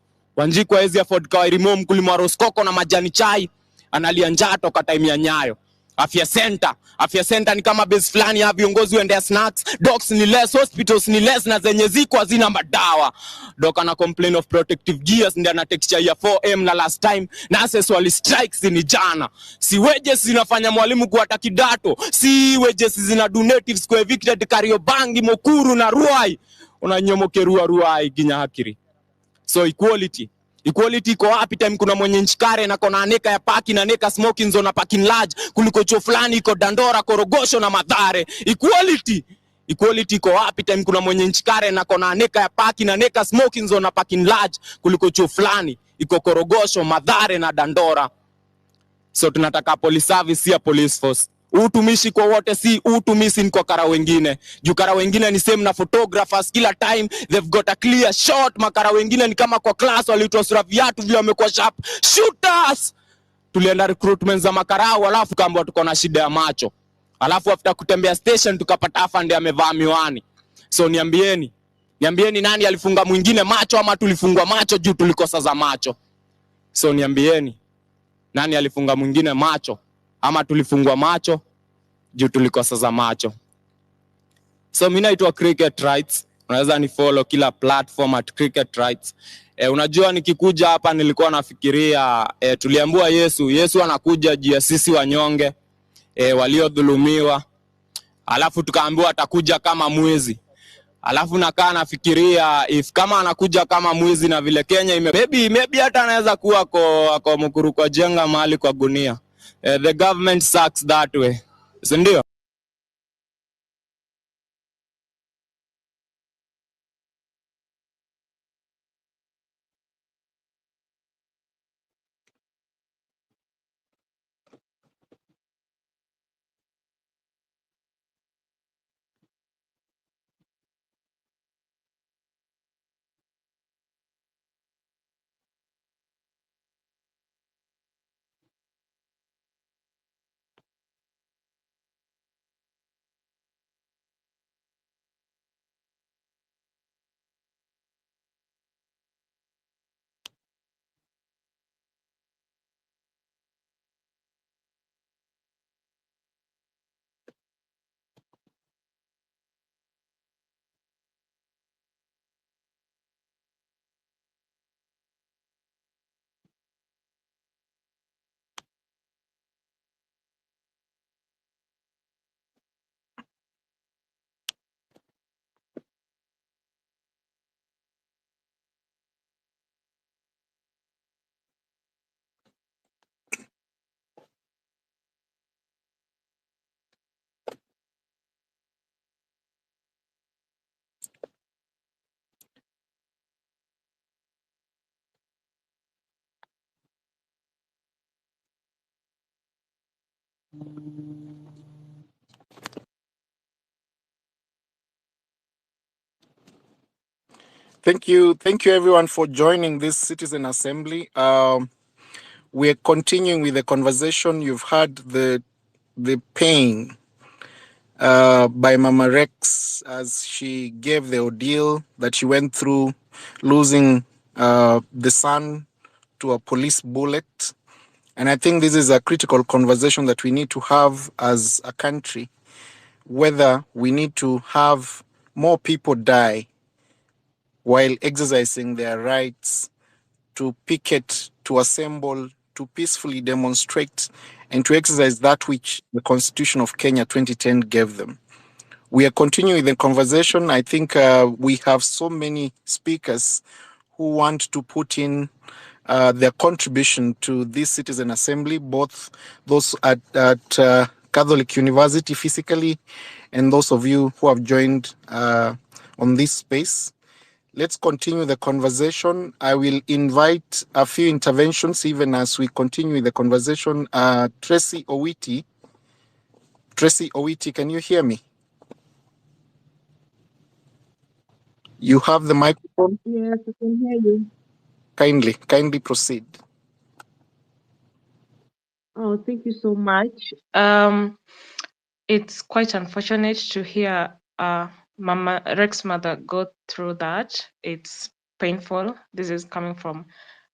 hawezi afford kawairimo mkulima wa roskoko na majani chai, analia njaa toka time ya Nyayo. Afya center ni kama base flani ya viongozi waendea snacks. Docs ni less, hospitals ni less, na zenye ziko hazina madawa. Doka na complain of protective gears ndio anatekisha ya 4M na last time nurses wali strikes ni jana. Si wages zinafanya mwalimu kuata kidato, si wages zina donatives kwa evicted Kariobangi, Mukuru na Ruai. Unanyomokerua Ruai ginya hakiri. So equality iko wapi time kuna mwenye nchikare na kona aneka ya parking na neka smoking zone na parking large kuliko cho fulani iko Dandora, Korogosho na Mathare? Equality iko wapi time kuna mwenye nchikare na kona aneka ya parking na neka smoking zone na parking large kuliko cho fulani iko Korogosho, Mathare na Dandora? So tunataka police service ya police force. Utumishi kwa wote, si utumishi kwa kara wengine. Juu kara wengine ni same na photographers, kila time they've got a clear shot. Makara wengine ni kama kwa class waliitwa sura viatu vile wamekuwa sharp shooters. Tulienda recruitment za makarao alafu kaambiwa tuko na shida ya macho. Alafu after kutembea station tukapata afande amevaa miwani. So niambieni nani alifunga mwingine macho ama tulifungwa macho juu tulikosa za macho? So niambieni nani alifunga mwingine macho ama tulifungwa macho juu tulikosa za macho? So mimi naitwa Cricket Rights. Unaweza ni follow kila platform at Cricket Rights. Unajua nikikuja hapa nilikuwa nafikiria tuliambiwa Yesu anakuja juu ya sisi wanyonge waliodhulumiwa. Alafu tukaambiwa atakuja kama mwizi. Alafu nakaa nafikiria if kama anakuja kama mwizi na vile Kenya maybe hata anaweza kuwa kwa Mukuru kwa jenga mahali kwa gunia. The government sucks that way. Sindio? Thank you everyone for joining this citizen assembly. We're continuing with the conversation. You've heard the pain by Mama Rex as she gave the ordeal that she went through, losing the son to a police bullet. And I think this is a critical conversation that we need to have as a country, whether we need to have more people die while exercising their rights to picket, to assemble, to peacefully demonstrate, and to exercise that which the Constitution of Kenya 2010 gave them. We are continuing the conversation. I think we have so many speakers who want to put in their contribution to this citizen assembly, both those at Catholic University physically and those of you who have joined on this space. Let's continue the conversation. I will invite a few interventions even as we continue the conversation. Tracy Owiti, can you hear me? You have the microphone? Yes, I can hear you. Kindly proceed. Oh, thank you so much. It's quite unfortunate to hear Mama Rex's mother go through that. It's painful. This is coming from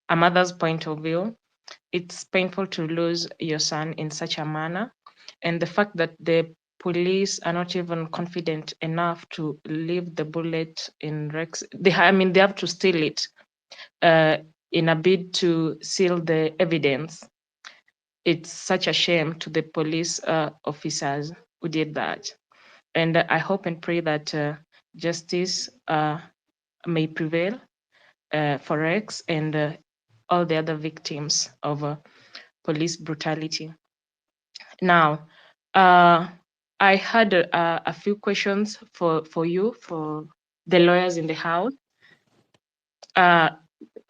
a mother's point of view. It's painful to lose your son in such a manner. And the fact that the police are not even confident enough to leave the bullet in Rex, they have to steal it in a bid to seal the evidence. It's such a shame to the police officers who did that. And I hope and pray that justice may prevail for Rex and all the other victims of police brutality. Now, I had a few questions for you, for the lawyers in the House.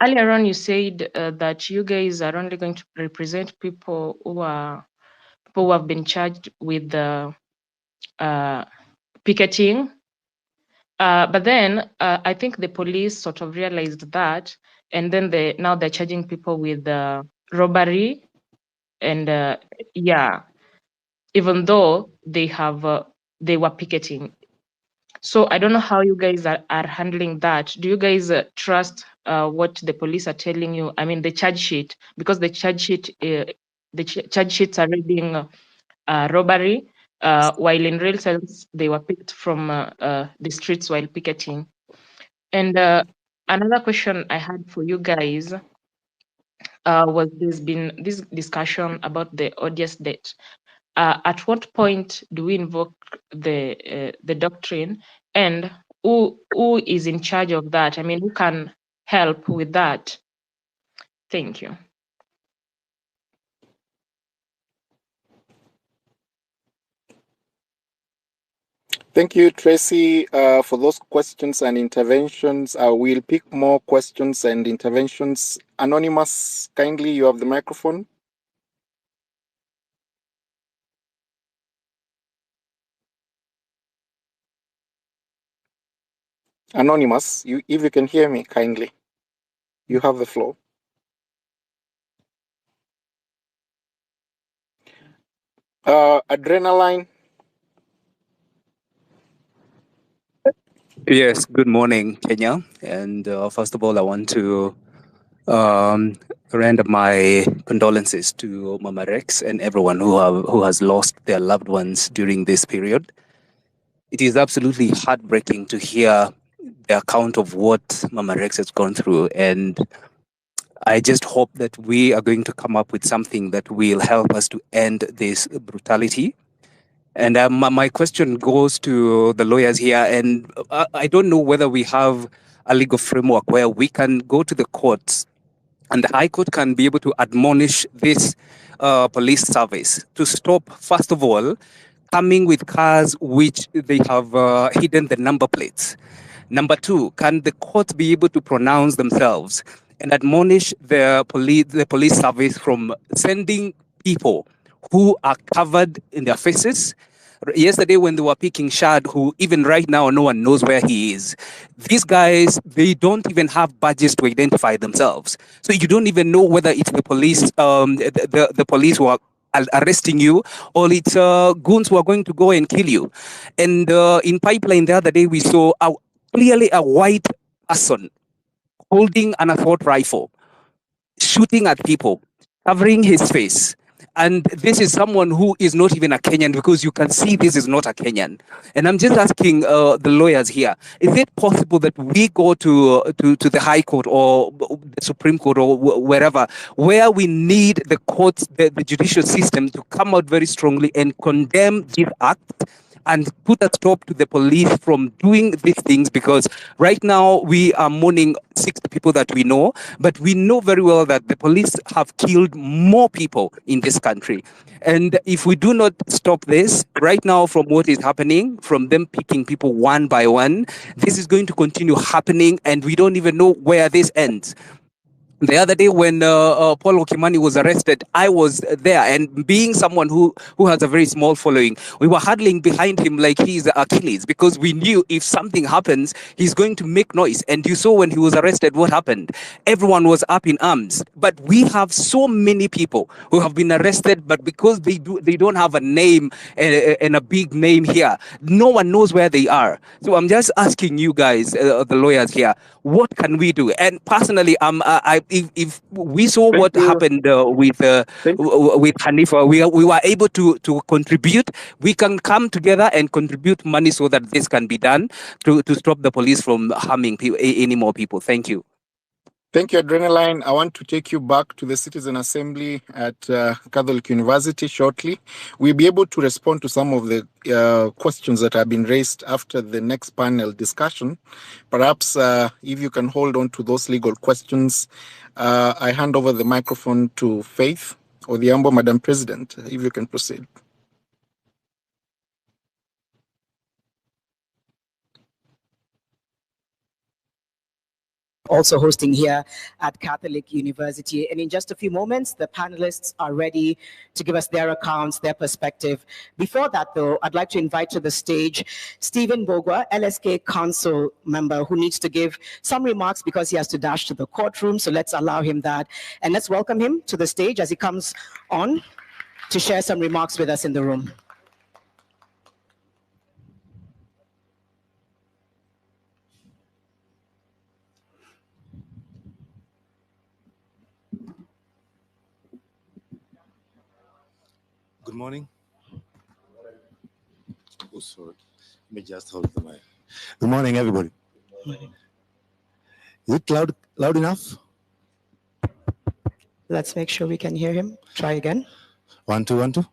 Earlier on, you said that you guys are only going to represent people who have been charged with picketing. But then I think the police sort of realized that, and then now they're charging people with robbery, and even though they were picketing. So I don't know how you guys are handling that. Do you guys trust what the police are telling you? I mean, the charge sheet, because the charge sheets are reading robbery, while in real sense they were picked from the streets while picketing. And another question I had for you guys was there's been this discussion about the odious debt. At what point do we invoke the doctrine, and who is in charge of that? I mean, who can help with that? Thank you. Thank you, Tracy, for those questions and interventions. We'll pick more questions and interventions. Anonymous, kindly, you have the microphone. Anonymous, if you can hear me, kindly, you have the floor. Adrenaline. Yes, good morning, Kenya. And first of all, I want to render my condolences to Mama Rex and everyone who has lost their loved ones during this period. It is absolutely heartbreaking to hear the account of what Mama Rex has gone through. And I just hope that we are going to come up with something that will help us to end this brutality. And my question goes to the lawyers here, and I don't know whether we have a legal framework where we can go to the courts and the High Court can be able to admonish this police service to stop, first of all, coming with cars which they have hidden the number plates. Number two, can the court be able to pronounce themselves and admonish the police service from sending people who are covered in their faces. Yesterday, when they were picking Shad, who even right now no one knows where he is, these guys, they don't even have badges to identify themselves. So you don't even know whether it's the police, the police who are arresting you, or it's goons who are going to go and kill you. And in Pipeline the other day, we saw clearly a white person holding an assault rifle, shooting at people, covering his face. And this is someone who is not even a Kenyan, because you can see this is not a Kenyan. And I'm just asking the lawyers here, is it possible that we go to the High Court or the Supreme Court or wherever, where we need the courts, the judicial system to come out very strongly and condemn these acts and put a stop to the police from doing these things? Because right now we are mourning 6 people that we know, but we know very well that the police have killed more people in this country. And if we do not stop this right now, from what is happening, from them picking people one by one, this is going to continue happening, and we don't even know where this ends. The other day when Paul Okimani was arrested, I was there, and being someone who has a very small following, we were huddling behind him like he's Achilles, because we knew if something happens, he's going to make noise. And you saw when he was arrested what happened. Everyone was up in arms. But we have so many people who have been arrested, but because they don't have a name and a big name here, no one knows where they are. So I'm just asking you guys, the lawyers here, what can we do? And personally, if we saw what happened with Hanifa, we were able to contribute. We can come together and contribute money so that this can be done to stop the police from harming any more people. Thank you. Thank you, Adrenaline. I want to take you back to the Citizen Assembly at Catholic University shortly. We'll be able to respond to some of the questions that have been raised after the next panel discussion. Perhaps if you can hold on to those legal questions, I hand over the microphone to Faith Odhiambo, Madam President, if you can proceed. Also hosting here at Catholic University. And in just a few moments, the panelists are ready to give us their accounts, their perspective. Before that, though, I'd like to invite to the stage Stephen Bogwa, LSK Council member, who needs to give some remarks because he has to dash to the courtroom. So let's allow him that. And let's welcome him to the stage as he comes on to share some remarks with us in the room. Good morning. Oh, sorry. Let me just hold the mic. Good morning, everybody. Good morning. Is it loud enough? Let's make sure we can hear him. Try again. 1, 2, 1, 2.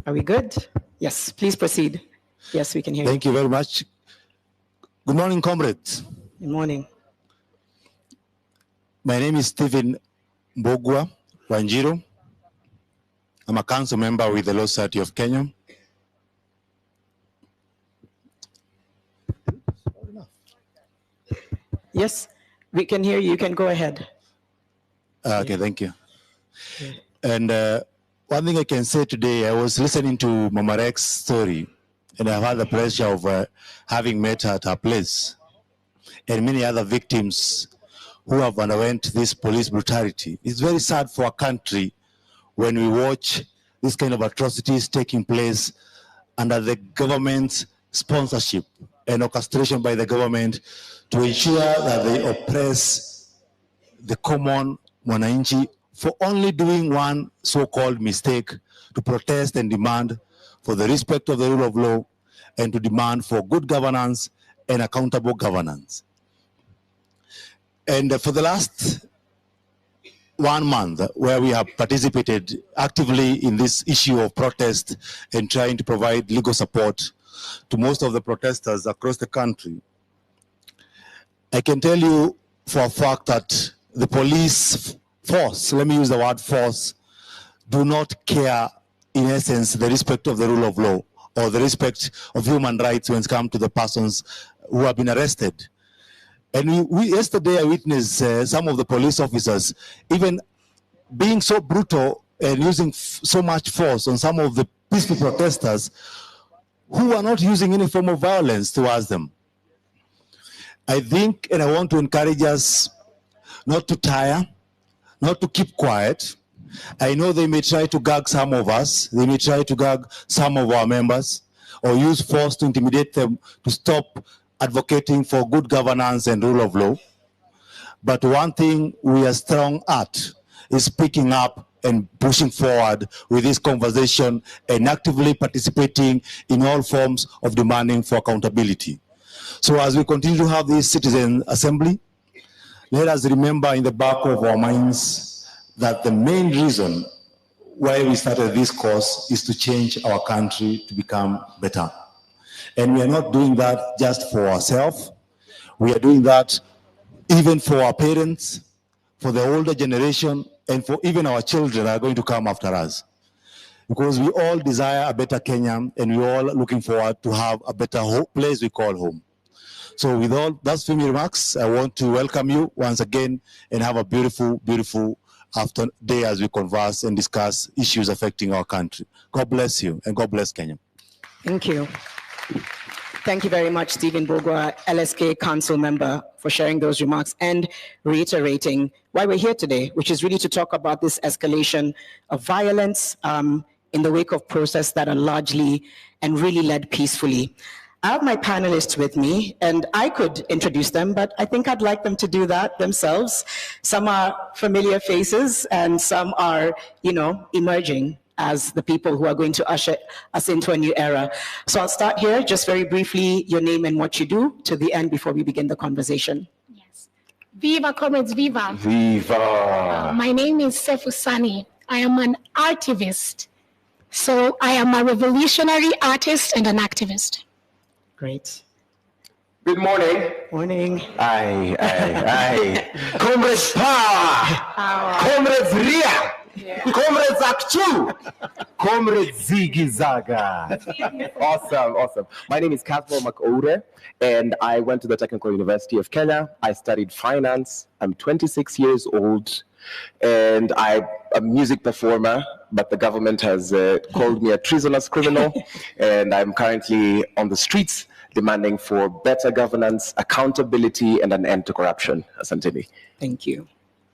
Are we good? Yes, please proceed. Yes, we can hear you. Thank you very much. Good morning, comrades. Good morning. My name is Stephen Bogwa Wanjiro. I'm a council member with the Law Society of Kenya. Yes, we can hear you. You can go ahead. Okay, thank you. And one thing I can say today, I was listening to Mama Rex's story, and I've had the pleasure of having met her at her place, and many other victims who have underwent this police brutality. It's very sad for a country when we watch this kind of atrocities taking place under the government's sponsorship and orchestration by the government to ensure that they oppress the common mwananchi for only doing one so-called mistake, to protest and demand for the respect of the rule of law and to demand for good governance and accountable governance. And for the last 1 month, where we have participated actively in this issue of protest and trying to provide legal support to most of the protesters across the country, I can tell you for a fact that the police force, let me use the word force, do not care, in essence, the respect of the rule of law or the respect of human rights when it comes to the persons who have been arrested. And yesterday I witnessed some of the police officers even being so brutal and using so much force on some of the peaceful protesters who are not using any form of violence towards them. I think, and I want to encourage us not to tire, not to keep quiet. I know they may try to gag some of us, they may try to gag some of our members, or use force to intimidate them to stop advocating for good governance and rule of law. But one thing we are strong at is speaking up and pushing forward with this conversation and actively participating in all forms of demanding for accountability. So as we continue to have this citizen assembly, let us remember in the back of our minds that the main reason why we started this course is to change our country to become better. And we are not doing that just for ourselves. We are doing that even for our parents, for the older generation, and for even our children that are going to come after us. Because we all desire a better Kenya, and we're all looking forward to have a better place we call home. So with all those few remarks, I want to welcome you once again and have a beautiful, beautiful day as we converse and discuss issues affecting our country. God bless you, and God bless Kenya. Thank you. Thank you very much, Stephen Bogwa, LSK Council member, for sharing those remarks and reiterating why we're here today, which is really to talk about this escalation of violence in the wake of protests that are largely and really led peacefully. I have my panelists with me, and I could introduce them, but I think I'd like them to do that themselves. Some are familiar faces, and some are, emerging as the people who are going to usher us into a new era. So I'll start here, just very briefly, your name and what you do, to the end before we begin the conversation. Yes. Viva, comrades, viva. Viva. My name is Sefu Sani. I am an artivist. So I am a revolutionary artist and an activist. Great. Good morning. Morning. Aye. Comrades power. Comrades Ria. Comrades Akchu. Comrades Ziggy Zaga. Awesome. My name is Cathal Makore, and I went to the Technical University of Kenya. I studied finance. I'm 26 years old, and I'm a music performer, but the government has called me a treasonous criminal, and I'm currently on the streets demanding for better governance, accountability, and an end to corruption. Asanteni. Thank you.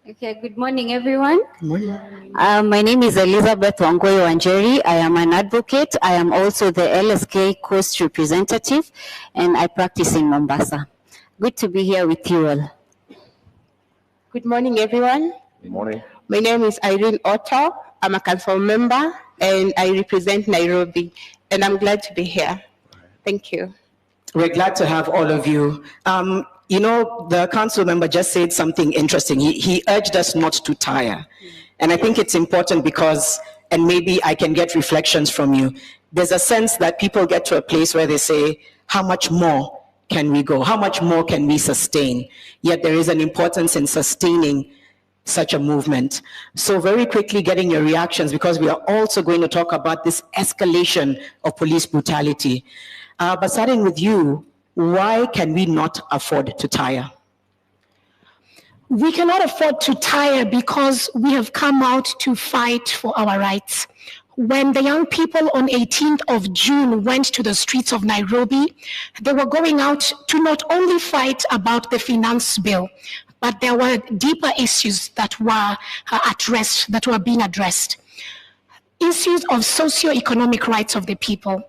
Okay, good morning, everyone. Good morning. My name is Elizabeth Wangoyo Wanjeri. I am an advocate. I am also the LSK Coast representative, and I practice in Mombasa. Good to be here with you all. Good morning, everyone. Good morning. My name is Irene Otto. I'm a council member, and I represent Nairobi, and I'm glad to be here. Thank you. We're glad to have all of you. The council member just said something interesting. He urged us not to tire. And I think it's important because, and maybe I can get reflections from you, there's a sense that people get to a place where they say, how much more can we go? How much more can we sustain? Yet there is an importance in sustaining such a movement. So very quickly getting your reactions, because we are also going to talk about this escalation of police brutality. But starting with you, why can we not afford to tire? We cannot afford to tire because we have come out to fight for our rights. When the young people on 18th of June went to the streets of Nairobi, they were going out to not only fight about the finance bill, but there were deeper issues that were being addressed. Issues of socio-economic rights of the people.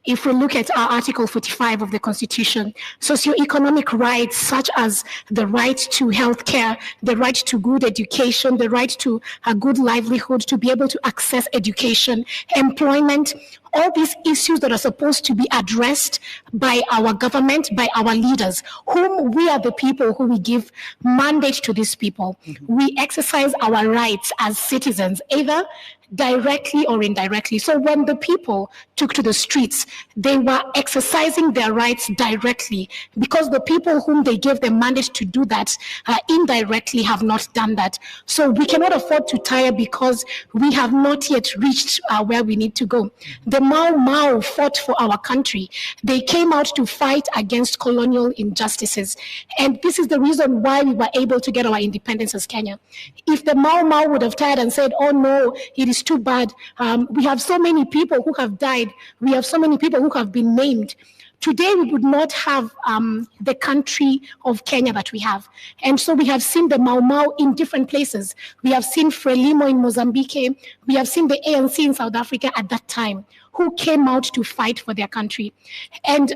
If we look at our Article 45 of the Constitution, socio-economic rights such as the right to health care, the right to good education, the right to a good livelihood, to be able to access education, employment, all these issues that are supposed to be addressed by our government, by our leaders, whom we are the people who we give mandate to these people. We exercise our rights as citizens, either directly or indirectly. So when the people took to the streets, they were exercising their rights directly, because the people whom they gave the mandate to do that indirectly have not done that. So we cannot afford to tire because we have not yet reached where we need to go. The Mau Mau fought for our country. They came out to fight against colonial injustices. And this is the reason why we were able to get our independence as Kenya. If the Mau Mau would have tired and said, oh no, it is too bad, we have so many people who have died, we have so many people who have been named, today we would not have the country of Kenya that we have. And so we have seen the Mau Mau in different places. We have seen Frelimo in Mozambique. We have seen the ANC in South Africa at that time, who came out to fight for their country. And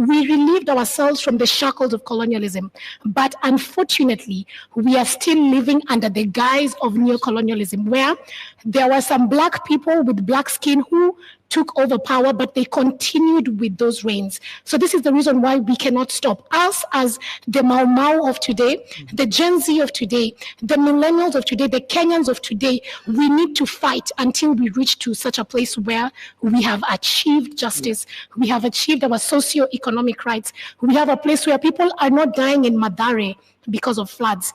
we relieved ourselves from the shackles of colonialism. But unfortunately, we are still living under the guise of neocolonialism, where there were some black people with black skin who took over power, but they continued with those reigns. So this is the reason why we cannot stop. Us as the Mau Mau of today, the Gen Z of today, the millennials of today, the Kenyans of today, we need to fight until we reach to such a place where we have achieved justice, we have achieved our socio-economic rights, we have a place where people are not dying in Madare because of floods.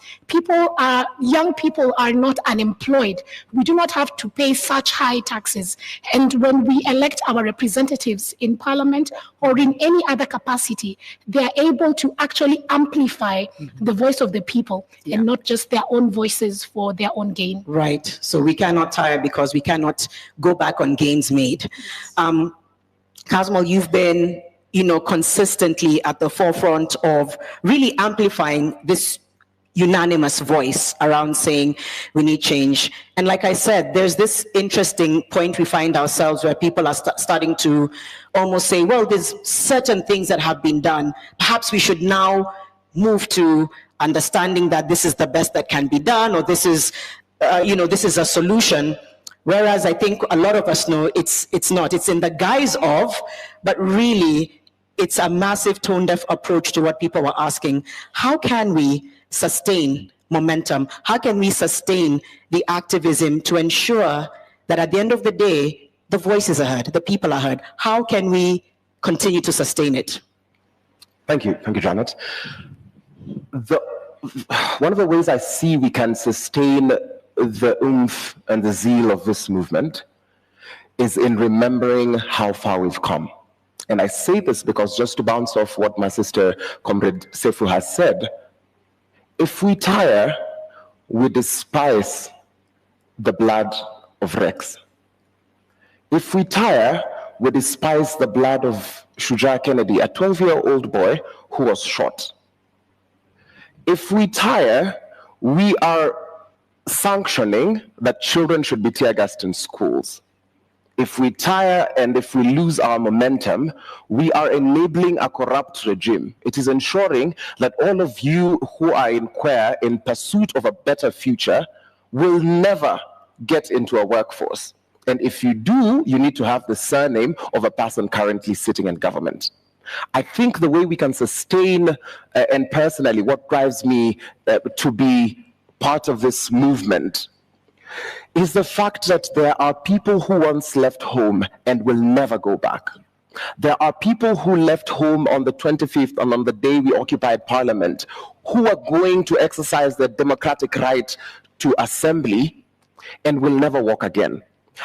Young people are not unemployed. We do not have to pay such high taxes. And when we elect our representatives in parliament or in any other capacity, they are able to actually amplify the voice of the people and not just their own voices for their own gain. Right. So we cannot tire because we cannot go back on gains made. Kazmal, you've been consistently at the forefront of really amplifying this unanimous voice around saying we need change. And like I said, there's this interesting point we find ourselves where people are starting to almost say, well, there's certain things that have been done. Perhaps we should now move to understanding that this is the best that can be done, or this is, this is a solution. Whereas I think a lot of us know it's not. It's in the guise of, but really, it's a massive tone-deaf approach to what people are asking. How can we sustain momentum? How can we sustain the activism to ensure that at the end of the day, the voices are heard, the people are heard? How can we continue to sustain it? Thank you, Janet. One of the ways I see we can sustain the oomph and the zeal of this movement is in remembering how far we've come. And I say this because, just to bounce off what my sister, Comrade Sefu, has said, if we tire, we despise the blood of Rex. If we tire, we despise the blood of Shujaa Kennedy, a 12-year-old boy who was shot. If we tire, we are sanctioning that children should be tear-gassed in schools. If we tire and if we lose our momentum, we are enabling a corrupt regime. It is ensuring that all of you who are in Queer in pursuit of a better future will never get into a workforce. And if you do, you need to have the surname of a person currently sitting in government. I think the way we can sustain, and personally what drives me to be part of this movement, is the fact that there are people who once left home and will never go back. There are people who left home on the 25th and on the day we occupied Parliament who are going to exercise their democratic right to assembly and will never walk again.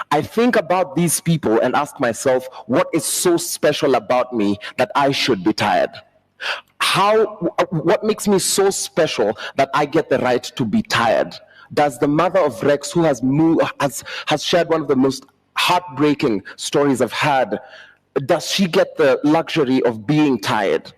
I think about these people and ask myself, what is so special about me that I should be tired? What makes me so special that I get the right to be tired? Does the mother of Rex, who has shared one of the most heartbreaking stories I've had, does she get the luxury of being tired?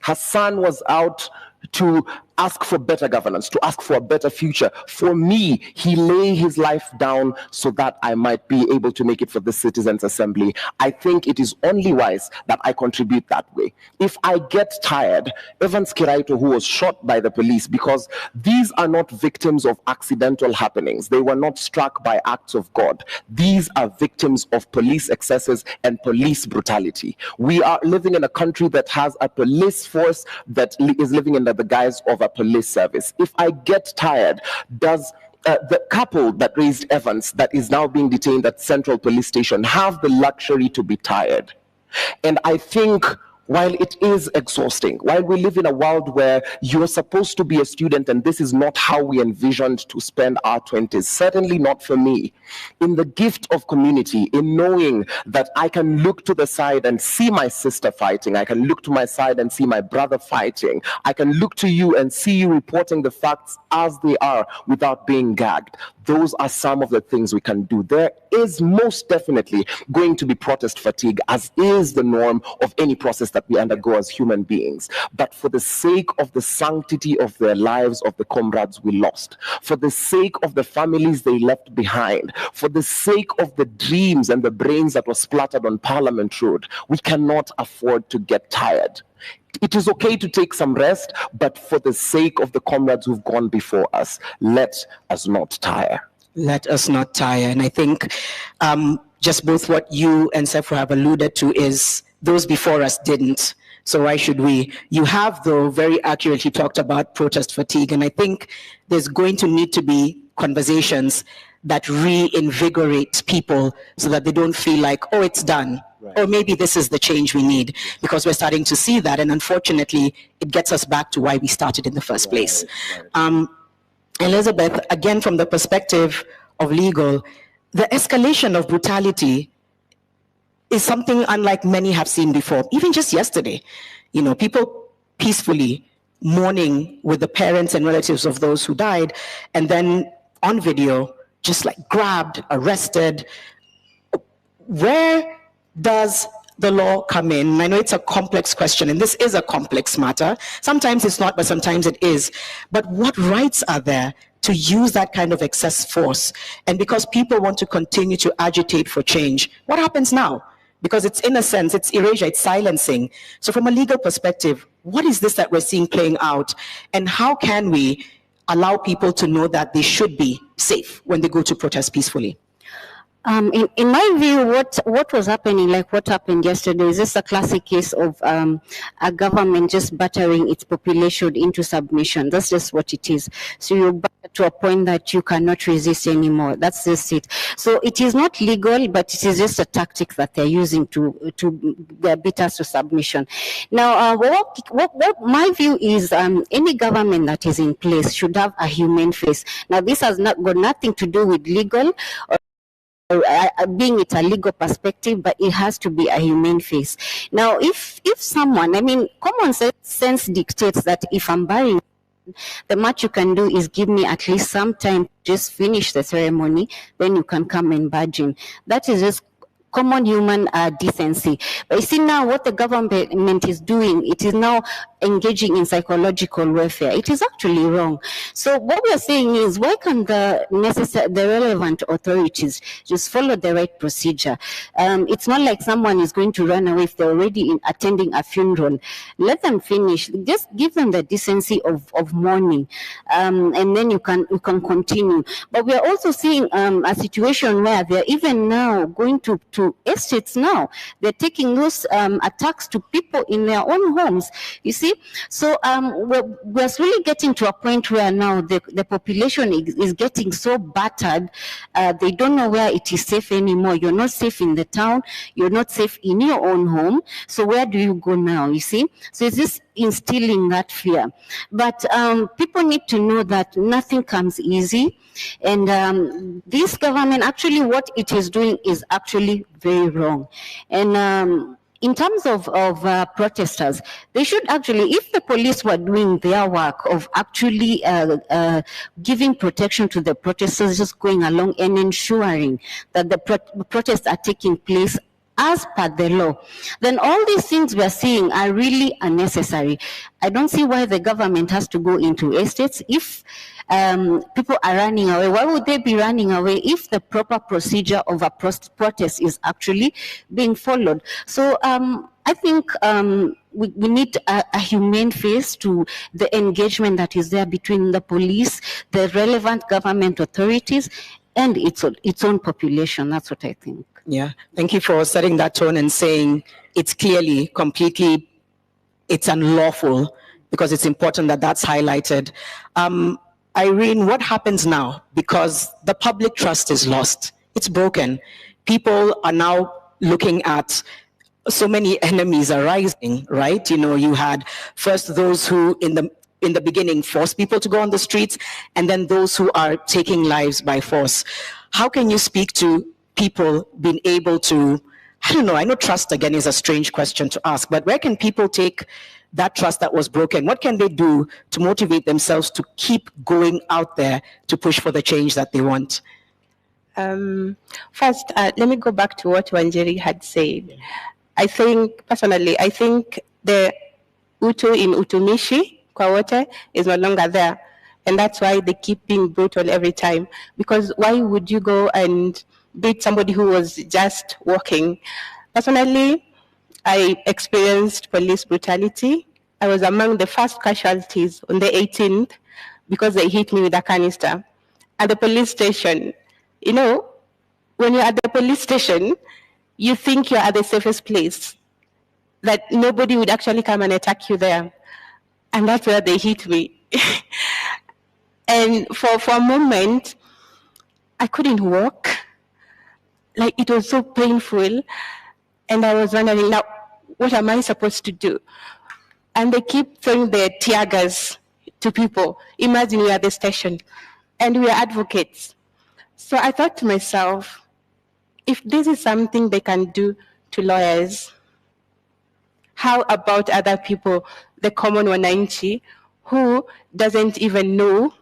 Her son was out to ask for better governance, to ask for a better future. For me, he lay his life down so that I might be able to make it for the Citizens' Assembly. I think it is only wise that I contribute that way. If I get tired, Evans Kiraito, who was shot by the police, because these are not victims of accidental happenings. They were not struck by acts of God. These are victims of police excesses and police brutality. We are living in a country that has a police force that is living under the guise of a police service. If I get tired, does the couple that raised Evans, that is now being detained at Central Police Station, have the luxury to be tired? And I think while it is exhausting, while we live in a world where you're supposed to be a student and this is not how we envisioned to spend our 20s, certainly not for me, in the gift of community, in knowing that I can look to the side and see my sister fighting, I can look to my side and see my brother fighting, I can look to you and see you reporting the facts as they are without being gagged. Those are some of the things we can do. There is most definitely going to be protest fatigue, as is the norm of any process that we undergo as human beings. But for the sake of the sanctity of their lives, of the comrades we lost, for the sake of the families they left behind, for the sake of the dreams and the brains that were splattered on Parliament Road, we cannot afford to get tired. It is okay to take some rest, but for the sake of the comrades who've gone before us, let us not tire. Let us not tire. And I think just both what you and Sephora have alluded to is those before us didn't. So why should we? You have, though, very accurately talked about protest fatigue. And I think there's going to need to be conversations that reinvigorate people so that they don't feel like, oh, it's done. Right. Or maybe this is the change we need, because we're starting to see that. And unfortunately, it gets us back to why we started in the first place. Right. Elizabeth, again, from the perspective of legal, the escalation of brutality is something unlike many have seen before. Even just yesterday, you know, people peacefully mourning with the parents and relatives of those who died, and then on video, just like grabbed, arrested. Where does the law come in? I know it's a complex question, and this is a complex matter. Sometimes it's not, but sometimes it is. But what rights are there to use that kind of excess force? And because people want to continue to agitate for change, what happens now? Because it's, in a sense, it's erasure, it's silencing. So from a legal perspective, what is this that we're seeing playing out? And how can we allow people to know that they should be safe when they go to protest peacefully? In my view, what was happening, like what happened yesterday, is just a classic case of a government just battering its population into submission. That's just what it is. So you're back to a point that you cannot resist anymore. That's just it. So it is not legal, but it is just a tactic that they're using to beat us to submission. Now, what my view is, any government that is in place should have a humane face. Now, this has got nothing to do with legal or being it a legal perspective, but it has to be a humane face. Now, if someone, I mean, common sense dictates that if I'm burying, the much you can do is give me at least some time to just finish the ceremony, then you can come and barge in. That is just common human decency. But you see now what the government is doing, it is now engaging in psychological warfare. It is actually wrong. So what we are saying is, why can't the relevant authorities just follow the right procedure? It's not like someone is going to run away if they're already attending a funeral. Let them finish. Just give them the decency of mourning, and then you can continue. But we are also seeing a situation where they're even now going to estates now. They're taking those attacks to people in their own homes. You see? So we're really getting to a point where now the population is getting so battered, they don't know where it is safe anymore. You're not safe in the town, you're not safe in your own home. So where do you go now, you see? So it's just instilling that fear. But people need to know that nothing comes easy. And this government, actually what it is doing is actually very wrong. And in terms of protesters, they should actually, if the police were doing their work of actually giving protection to the protesters, just going along and ensuring that the protests are taking place as per the law, then all these things we're seeing are really unnecessary. I don't see why the government has to go into estates. If people are running away, why would they be running away if the proper procedure of a protest is actually being followed? So I think we need a humane face to the engagement that is there between the police, the relevant government authorities, and its own population. That's what I think. Yeah, thank you for setting that tone and saying it's clearly, completely, it's unlawful, because it's important that that's highlighted. Irene, what happens now? Because the public trust is lost. It's broken. People are now looking at so many enemies are rising, right? You know, you had first those who in the beginning forced people to go on the streets, and then those who are taking lives by force. How can you speak to people being able to, I don't know, I know trust again is a strange question to ask, but where can people take that trust that was broken? What can they do to motivate themselves to keep going out there to push for the change that they want? First, let me go back to what Wanjiri had said. I think, personally, the Utu in Utumishi, kwa wote, is no longer there. And that's why they keep being brutal every time. Because why would you go and beat somebody who was just walking? Personally, I experienced police brutality. I was among the first casualties on the 18th because they hit me with a canister. At the police station, you know, when you're at the police station, you think you're at the safest place, that nobody would actually come and attack you there. And that's where they hit me. And for a moment, I couldn't walk. Like, it was so painful. And I was wondering, now, what am I supposed to do? And they keep throwing their tear gas to people. Imagine we are at the station, and we are advocates. So I thought to myself, if this is something they can do to lawyers, how about other people, the common wananchi, who doesn't even know,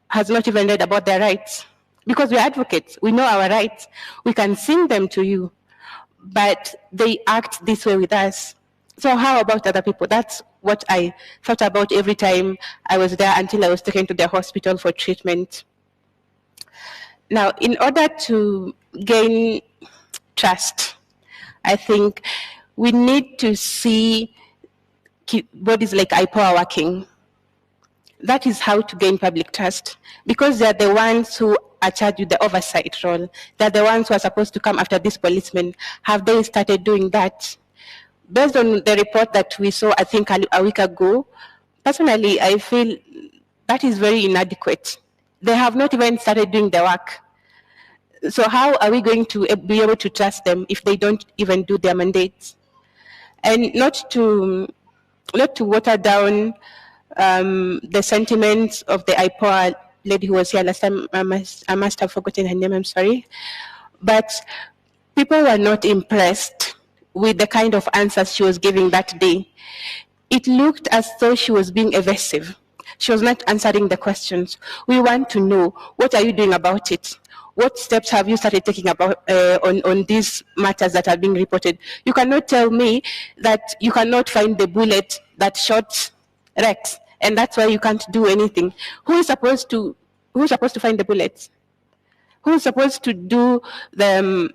has not even read about their rights? Because we're advocates, we know our rights, we can sing them to you, but they act this way with us. So how about other people? That's what I thought about every time I was there until I was taken to the hospital for treatment. Now, in order to gain trust, I think we need to see bodies like IPOA working. That is how to gain public trust, because they're the ones who are charged with the oversight role. They're the ones who are supposed to come after these policemen. Have they started doing that? Based on the report that we saw, I think a week ago, personally, I feel that is very inadequate. They have not even started doing the work. So how are we going to be able to trust them if they don't even do their mandates? And not to water down the sentiments of the IPOA lady who was here last time. I must have forgotten her name, I'm sorry. But people were not impressed with the kind of answers she was giving that day. It looked as though she was being evasive. She was not answering the questions. We want to know, what are you doing about it? What steps have you started taking about on these matters that are being reported? You cannot tell me that you cannot find the bullet that shot Rex, and that's why you can't do anything. Who is supposed to find the bullets? Who is supposed to do the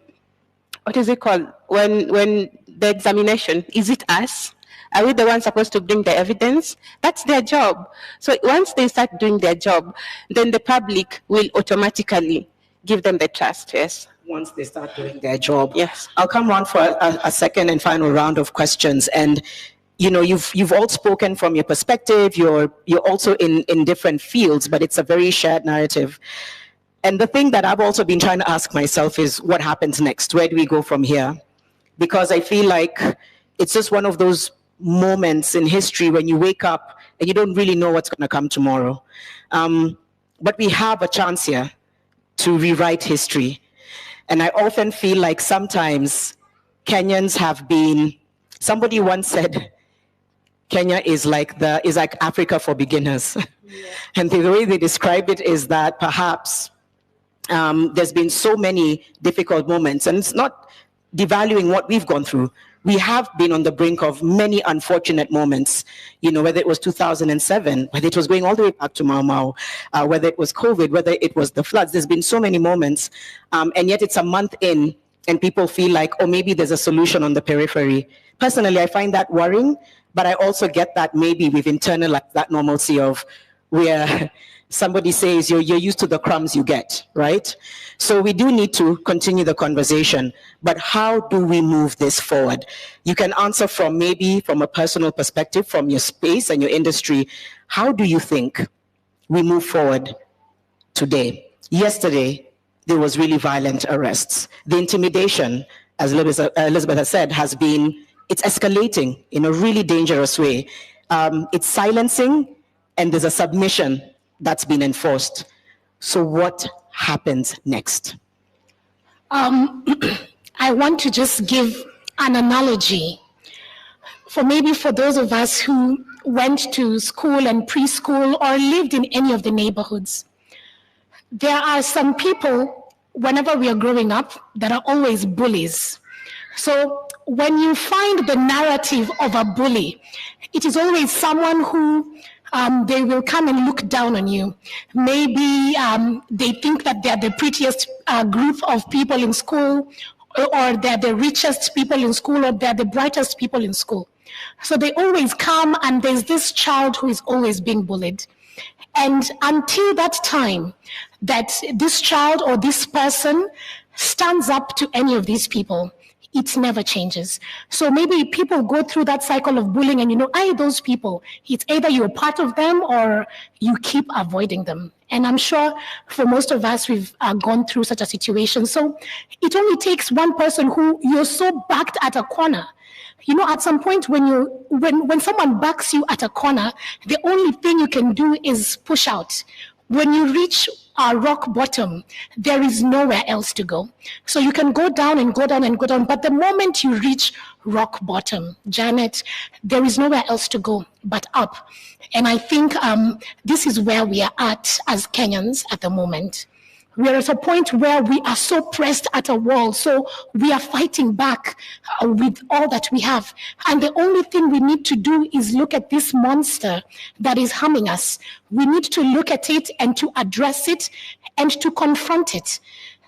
what is it called when the examination? Is it us? Are we the ones supposed to bring the evidence? That's their job. So once they start doing their job, then the public will automatically give them the trust, yes. Once they start doing their job. Yes. I'll come round for a second and final round of questions. And you know, you've all spoken from your perspective. You're also in different fields, but it's a very shared narrative. And the thing that I've also been trying to ask myself is, what happens next? Where do we go from here? Because I feel like it's just one of those moments in history when you wake up and you don't really know what's going to come tomorrow. But we have a chance here to rewrite history. And I often feel like sometimes Kenyans have been, somebody once said, Kenya is like Africa for beginners. Yeah. And the way they describe it is that perhaps there's been so many difficult moments, and it's not devaluing what we've gone through. We have been on the brink of many unfortunate moments, you know, whether it was 2007, whether it was going all the way back to Mau Mau, whether it was COVID, whether it was the floods. There's been so many moments, and yet it's a month in, and people feel like, oh, maybe there's a solution on the periphery. Personally, I find that worrying, but I also get that maybe we've internalized that normalcy of where somebody says you're used to the crumbs you get, right? So we do need to continue the conversation, but how do we move this forward? You can answer from maybe from a personal perspective, from your space and your industry. How do you think we move forward today? Yesterday, there was really violent arrests. The intimidation, as Elizabeth has said, has been It's escalating in a really dangerous way. It's silencing, and there's a submission that's been enforced. So what happens next? I want to just give an analogy for those of us who went to school and preschool or lived in any of the neighborhoods. There are some people, whenever we are growing up, that are always bullies. So when you find the narrative of a bully, it is always someone who they will come and look down on you. Maybe they think that they're the prettiest group of people in school, or they're the richest people in school, or they're the brightest people in school. So they always come, and there's this child who is always being bullied. And until that time that this child or this person stands up to any of these people, it never changes. So maybe people go through that cycle of bullying, and those people, it's either you're part of them or you keep avoiding them. And I'm sure for most of us, we've gone through such a situation. So it only takes one person who you're so backed at a corner. At some point when someone backs you at a corner, the only thing you can do is push out. When you reach rock bottom, there is nowhere else to go. So you can go down and go down and go down, but the moment you reach rock bottom, Janet, there is nowhere else to go but up. And I think this is where we are at as Kenyans at the moment. We are at a point where we are so pressed at a wall, so we are fighting back with all that we have. And the only thing we need to do is look at this monster that is harming us. We need to look at it and to address it and to confront it.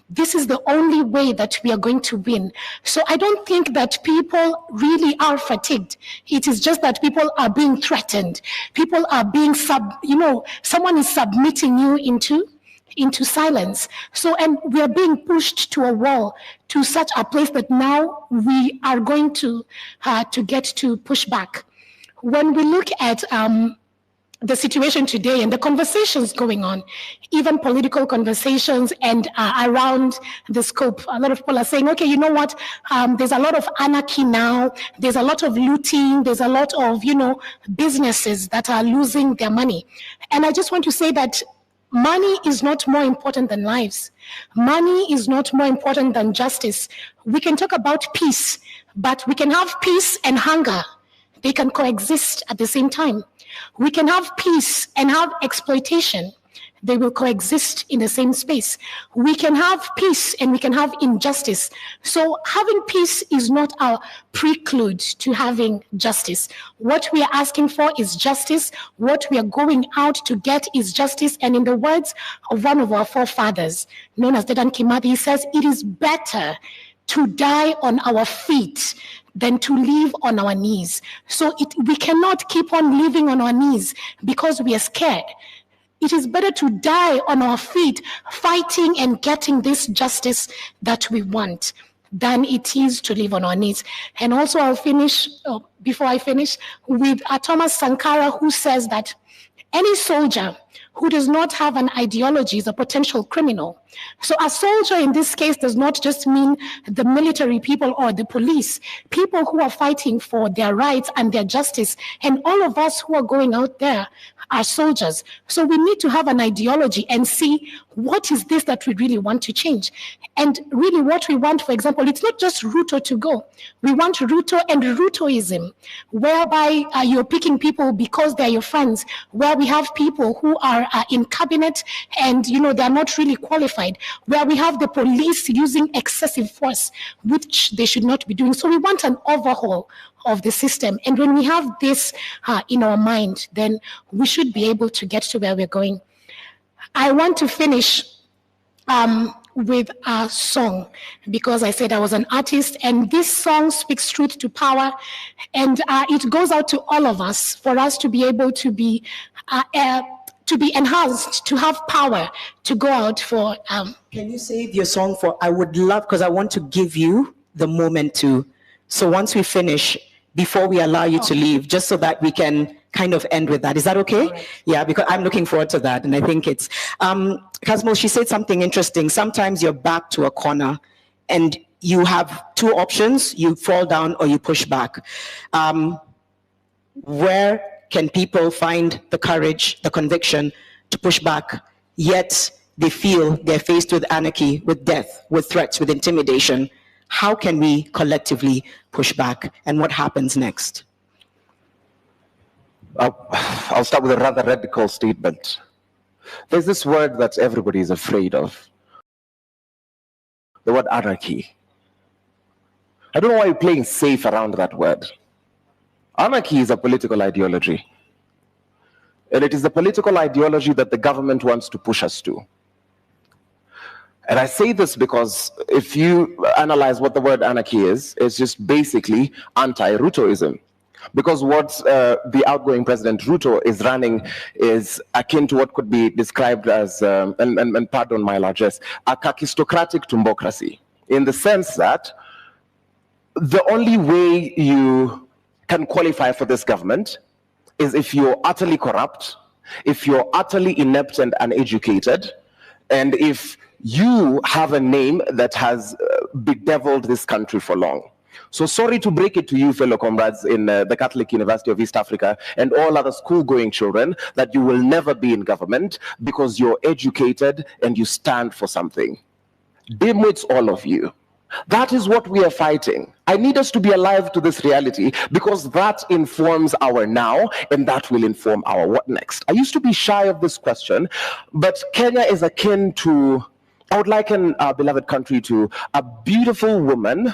This is the only way that we are going to win. So I don't think that people really are fatigued. It is just that people are being threatened. People are being someone is submitting you into silence. So, and we are being pushed to a wall, to such a place that now we are going to get to push back. When we look at the situation today and the conversations going on, even political conversations and around the scope, a lot of people are saying, okay, you know what, there's a lot of anarchy now, there's a lot of looting, there's a lot of, businesses that are losing their money. And I just want to say that money is not more important than lives. Money is not more important than justice. We can talk about peace, but we can have peace and hunger. They can coexist at the same time. We can have peace and have exploitation. They will coexist in the same space. We can have peace and we can have injustice. So having peace is not a prelude to having justice. What we are asking for is justice. What we are going out to get is justice. And in the words of one of our forefathers, known as Dedan Kimathi, he says, it is better to die on our feet than to live on our knees. So we cannot keep on living on our knees because we are scared. It is better to die on our feet, fighting and getting this justice that we want, than it is to live on our knees. And also I'll finish, before I finish, with Thomas Sankara, who says that any soldier who does not have an ideology is a potential criminal. So a soldier in this case does not just mean the military people or the police, people who are fighting for their rights and their justice. And all of us who are going out there are soldiers. So we need to have an ideology and see what is this that we really want to change. And really what we want, for example, it's not just Ruto to go. We want Ruto and Rutoism, whereby you're picking people because they're your friends, where we have people who are in cabinet and they're not really qualified, where we have the police using excessive force, which they should not be doing. So we want an overhaul of the system. And when we have this in our mind, then we should be able to get to where we're going. I want to finish with a song, because I said I was an artist, and this song speaks truth to power, and it goes out to all of us for us to be able to be enhanced, to have power, to go out for... Can you save your song for... I would love, because I want to give you the moment to... So once we finish, before we allow you to leave, just so that we can kind of end with that. Is that okay? Right. Yeah, because I'm looking forward to that. And I think it's... Kazmo, she said something interesting. Sometimes you're back to a corner and you have two options: you fall down or you push back. Where can people find the courage, the conviction to push back, yet they feel they're faced with anarchy, with death, with threats, with intimidation? How can we collectively push back, and what happens next? I'll start with a rather radical statement. There's this word that everybody is afraid of. The word anarchy. I don't know why you're playing safe around that word. Anarchy is a political ideology. And it is the political ideology that the government wants to push us to. And I say this because if you analyze what the word anarchy is, it's just basically anti-Rutoism. Because what the outgoing President Ruto is running is akin to what could be described as, and pardon my largesse, a kakistocratic tumbocracy, in the sense that the only way you can qualify for this government is if you're utterly corrupt, if you're utterly inept and uneducated, and if you have a name that has bedeviled this country for long. So sorry to break it to you, fellow comrades in the Catholic University of East Africa and all other school-going children, that you will never be in government because you're educated and you stand for something. Dimwits, all of you. That is what we are fighting. I need us to be alive to this reality because that informs our now and that will inform our what next. I used to be shy of this question, but Kenya is akin to, I would liken our beloved country to a beautiful woman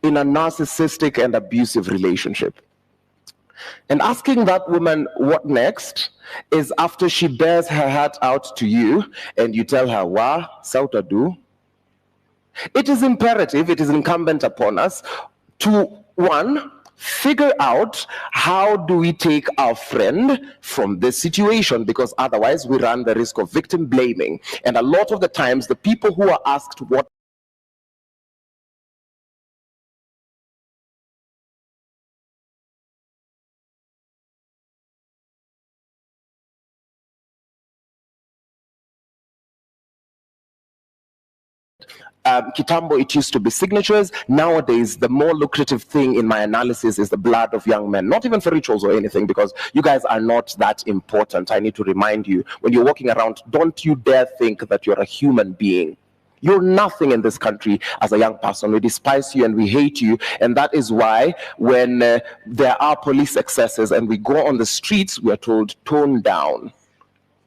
in a narcissistic and abusive relationship. And asking that woman what next is after she bears her heart out to you and you tell her, wa, sauta do. It is imperative, it is incumbent upon us to, one, figure out how do we take our friend from this situation, because otherwise we run the risk of victim blaming. And a lot of the times the people who are asked what Kitambo, it used to be signatures. Nowadays, the more lucrative thing in my analysis is the blood of young men. Not even for rituals or anything, because you guys are not that important. I need to remind you, when you're walking around, don't you dare think that you're a human being. You're nothing in this country as a young person. We despise you and we hate you. And that is why when there are police excesses and we go on the streets, we are told, tone down.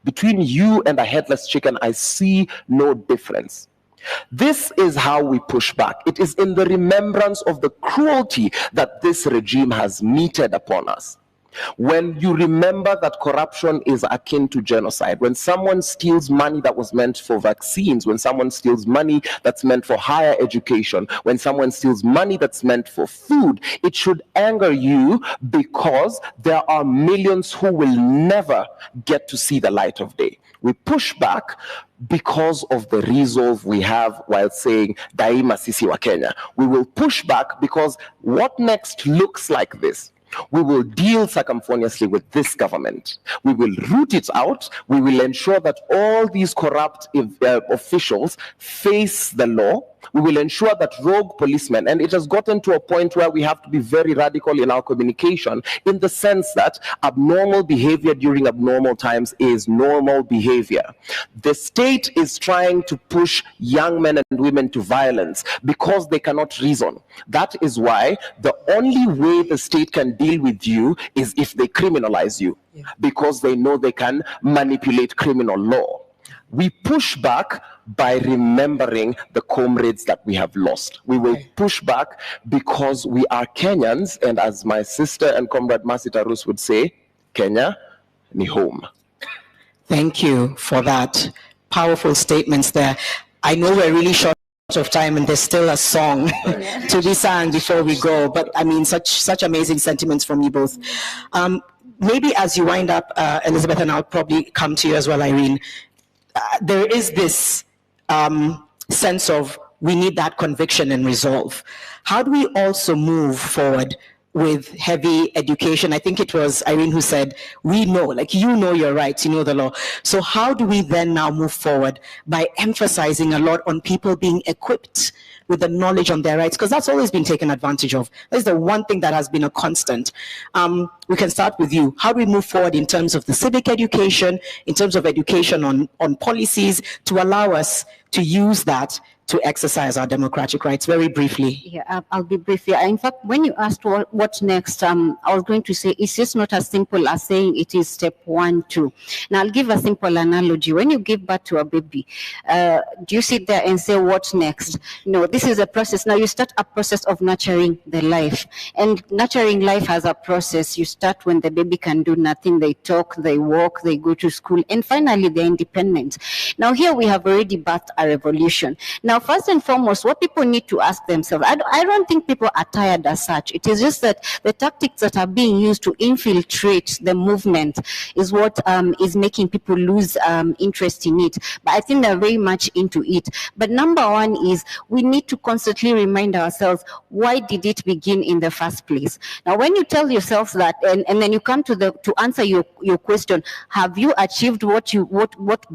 Between you and a headless chicken, I see no difference. This is how we push back. It is in the remembrance of the cruelty that this regime has meted upon us. When you remember that corruption is akin to genocide, when someone steals money that was meant for vaccines, when someone steals money that's meant for higher education, when someone steals money that's meant for food, it should anger you because there are millions who will never get to see the light of day. We push back because of the resolve we have while saying Daima Sisi wa Kenya. We will push back because what next looks like this. We will deal circumfoniously with this government. We will root it out. We will ensure that all these corrupt officials face the law. We will ensure that rogue policemen, and it has gotten to a point where we have to be very radical in our communication, in the sense that abnormal behavior during abnormal times is normal behavior. The state is trying to push young men and women to violence because they cannot reason. That is why the only way the state can deal with you is if they criminalize you, because they know they can manipulate criminal law. We push back by remembering the comrades that we have lost. We will push back because we are Kenyans, and as my sister and comrade Masita Rus would say, Kenya ni home. Thank you for that. Powerful statements there. I know we're really short of time and there's still a song to be sung before we go, but I mean, such amazing sentiments from you both. Maybe as you wind up, Elizabeth, and I'll probably come to you as well, Irene, there is this sense of we need that conviction and resolve. How do we also move forward with heavy education? I think it was Irene who said, we know, like, you know your rights, you know the law. So how do we then now move forward by emphasizing a lot on people being equipped with the knowledge on their rights, because that's always been taken advantage of. That's the one thing that has been a constant. We can start with you. How do we move forward in terms of the civic education, in terms of education on policies, to allow us to use that to exercise our democratic rights? Very briefly. Yeah, I'll be brief here. In fact, when you asked what next, I was going to say it's just not as simple as saying it is step 1, 2. Now, I'll give a simple analogy. When you give birth to a baby, do you sit there and say, what next? No, this is a process. Now, you start a process of nurturing the life. And nurturing life has a process. You start when the baby can do nothing. They talk, they walk, they go to school, and finally, they're independent. Now, here we have already birthed a revolution. Now, first and foremost, what people need to ask themselves, I don't think people are tired as such. It is just that the tactics that are being used to infiltrate the movement is what is making people lose interest in it. But I think they're very much into it. But number one is we need to constantly remind ourselves, why did it begin in the first place? Now, when you tell yourself that, and then you come to answer your question, have you achieved what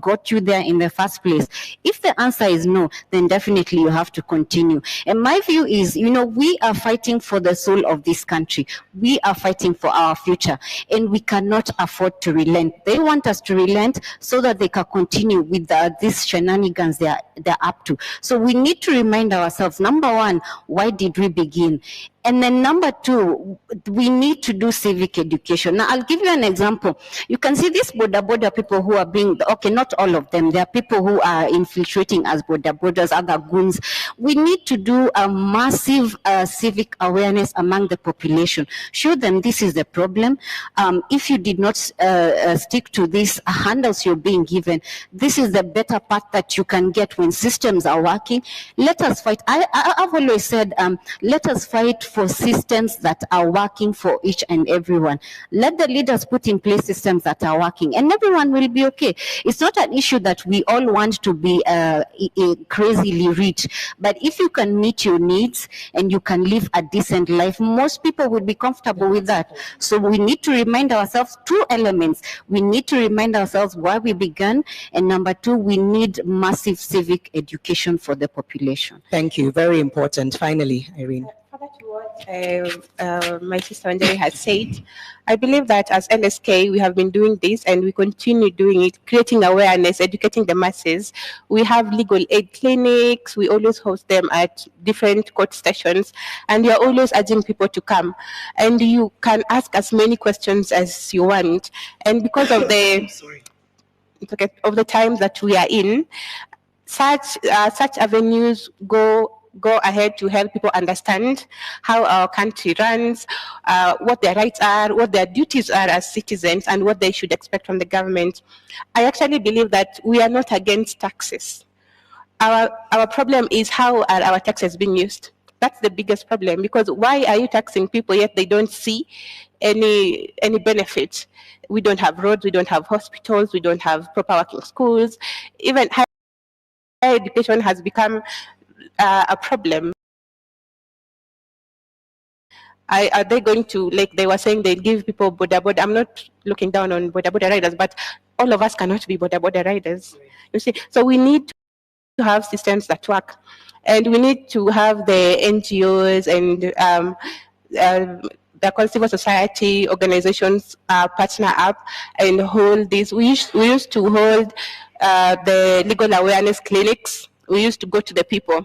got you there in the first place? If the answer is no, then definitely you have to continue. And my view is, we are fighting for the soul of this country. We are fighting for our future, and we cannot afford to relent. They want us to relent so that they can continue with these shenanigans they're up to. So we need to remind ourselves, number one, why did we begin? And then number two, we need to do civic education. Now, I'll give you an example. You can see these border people who are being, okay, not all of them. There are people who are infiltrating as borders, other goons. We need to do a massive civic awareness among the population. Show them this is the problem. If you did not stick to these handouts you're being given, this is the better path that you can get when systems are working. Let us fight. I've always said, let us fight for systems that are working for each and everyone. Let the leaders put in place systems that are working, and everyone will be okay. It's not an issue that we all want to be crazily rich, but if you can meet your needs and you can live a decent life, most people will be comfortable with that. So we need to remind ourselves two elements. We need to remind ourselves why we began, and number two, we need massive civic education for the population. Thank you. Very important. Finally, Irene. My sister Anjali has said, I believe that as LSK, we have been doing this and we continue doing it, creating awareness, educating the masses. We have legal aid clinics. We always host them at different court stations, and we are always urging people to come. And you can ask as many questions as you want. And because of the time that we are in, such avenues go ahead to help people understand how our country runs, what their rights are, what their duties are as citizens, and what they should expect from the government. I actually believe that we are not against taxes. Our problem is how are our taxes being used? That's the biggest problem, because why are you taxing people yet they don't see any benefit? We don't have roads, we don't have hospitals, we don't have proper working schools. Even higher education has become a problem. Are they going to, like they were saying, they give people border? I'm not looking down on border riders, but all of us cannot be border riders. You see, so we need to have systems that work, and we need to have the NGOs and the civil society organizations partner up and hold this. We used to hold the legal awareness clinics. We used to go to the people.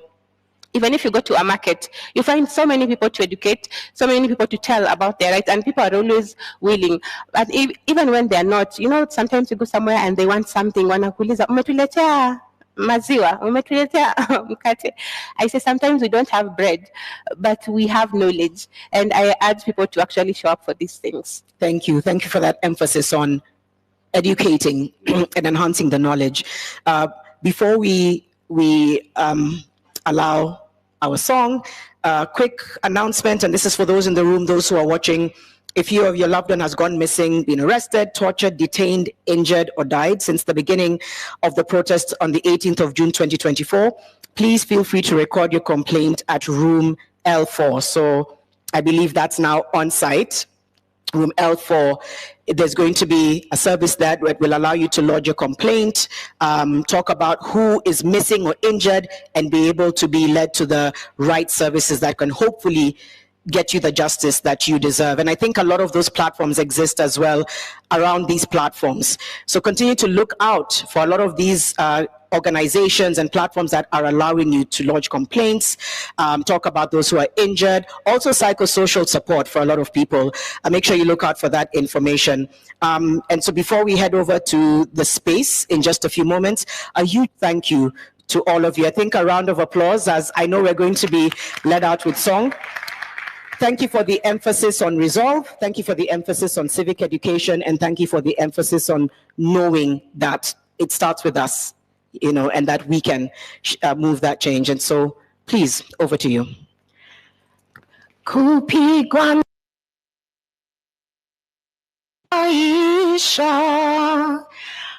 Even if you go to a market, you find so many people to educate, so many people to tell about their rights, and people are always willing. But even when they're not, sometimes you go somewhere and they want something, wanakuuliza, umetuletea maziwa, umetuletea mkate. I say sometimes we don't have bread, but we have knowledge, and I urge people to actually show up for these things. Thank you. Thank you for that emphasis on educating and enhancing the knowledge. Before we allow our song, quick announcement, and this is for those in the room, those who are watching. If you or your loved one has gone missing, been arrested, tortured, detained, injured, or died since the beginning of the protest on the 18th of June 2024, please feel free to record your complaint at room L4. So I believe that's now on site, room L4. There's going to be a service that will allow you to lodge a complaint, talk about who is missing or injured, and be able to be led to the right services that can hopefully get you the justice that you deserve. And I think a lot of those platforms exist as well around these platforms. So continue to look out for a lot of these organizations and platforms that are allowing you to lodge complaints, talk about those who are injured, also psychosocial support for a lot of people. Make sure you look out for that information. And so before we head over to the space in just a few moments, a huge thank you to all of you. I think a round of applause, as I know we're going to be led out with song. Thank you for the emphasis on resolve. Thank you for the emphasis on civic education. And thank you for the emphasis on knowing that it starts with us, you know, and that we can move that change. And so, please, over to you. Kupigwa maisha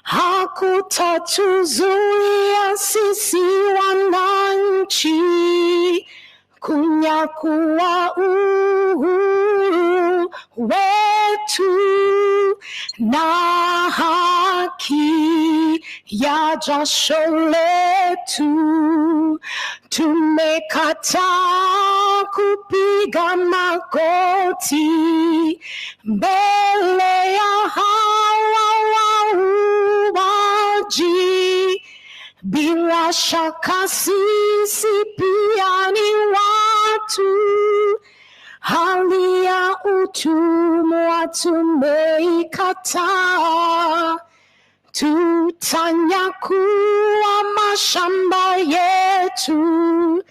hakutatuzuia sisi wananchi kunyakua uhuru wetu na haki ya jasho letu. Tumekataa kupiga magoti mbele ya hawa wauaji. Bila shaka sisi pia ni watu, hali ya utumwa tumeikataa. Tutanyakua mashamba yetu,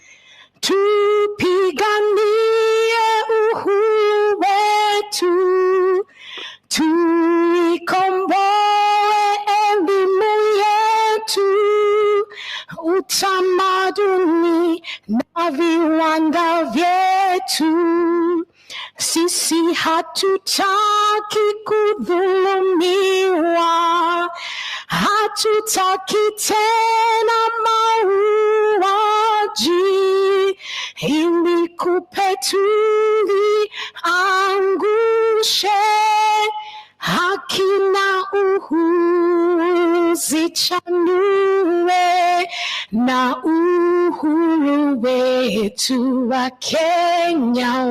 tupiganie uhuru wetu, tuikomboe elimu yetu, utamaduni na viwanda vyetu. Sisi hatutaki kudhulumiwa, hatutaki tena mauaji, ili kupetuli angushe haki na uhuru zichanue, na uhuru wetu wa Kenya,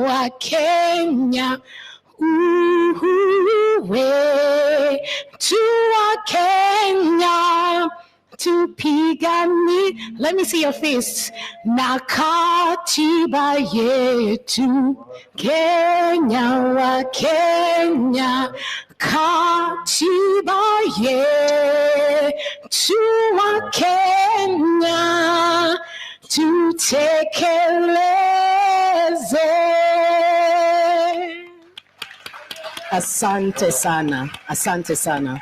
uhuru wetu wa Kenya, tupigani. Let me see your face. Na katiba yetu, Kenya wa Kenya, katiba yetu wa Kenya, tutekeleze. Asante sana. Asante sana.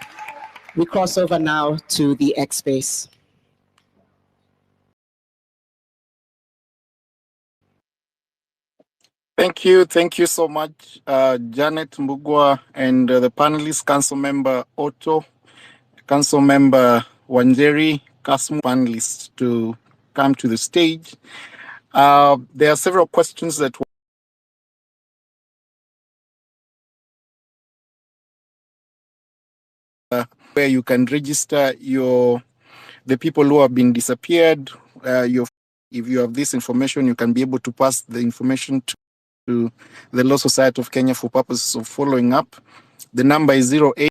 We cross over now to the X space. Thank you so much, Janet Mbugua, and the panelists, Council Member Otto, Council Member Wanjeri, Kasmu, panelists to come to the stage. There are several questions that where you can register the people who have been disappeared. If you have this information, you can be able to pass the information to the Law Society of Kenya for purposes of following up. The number is 08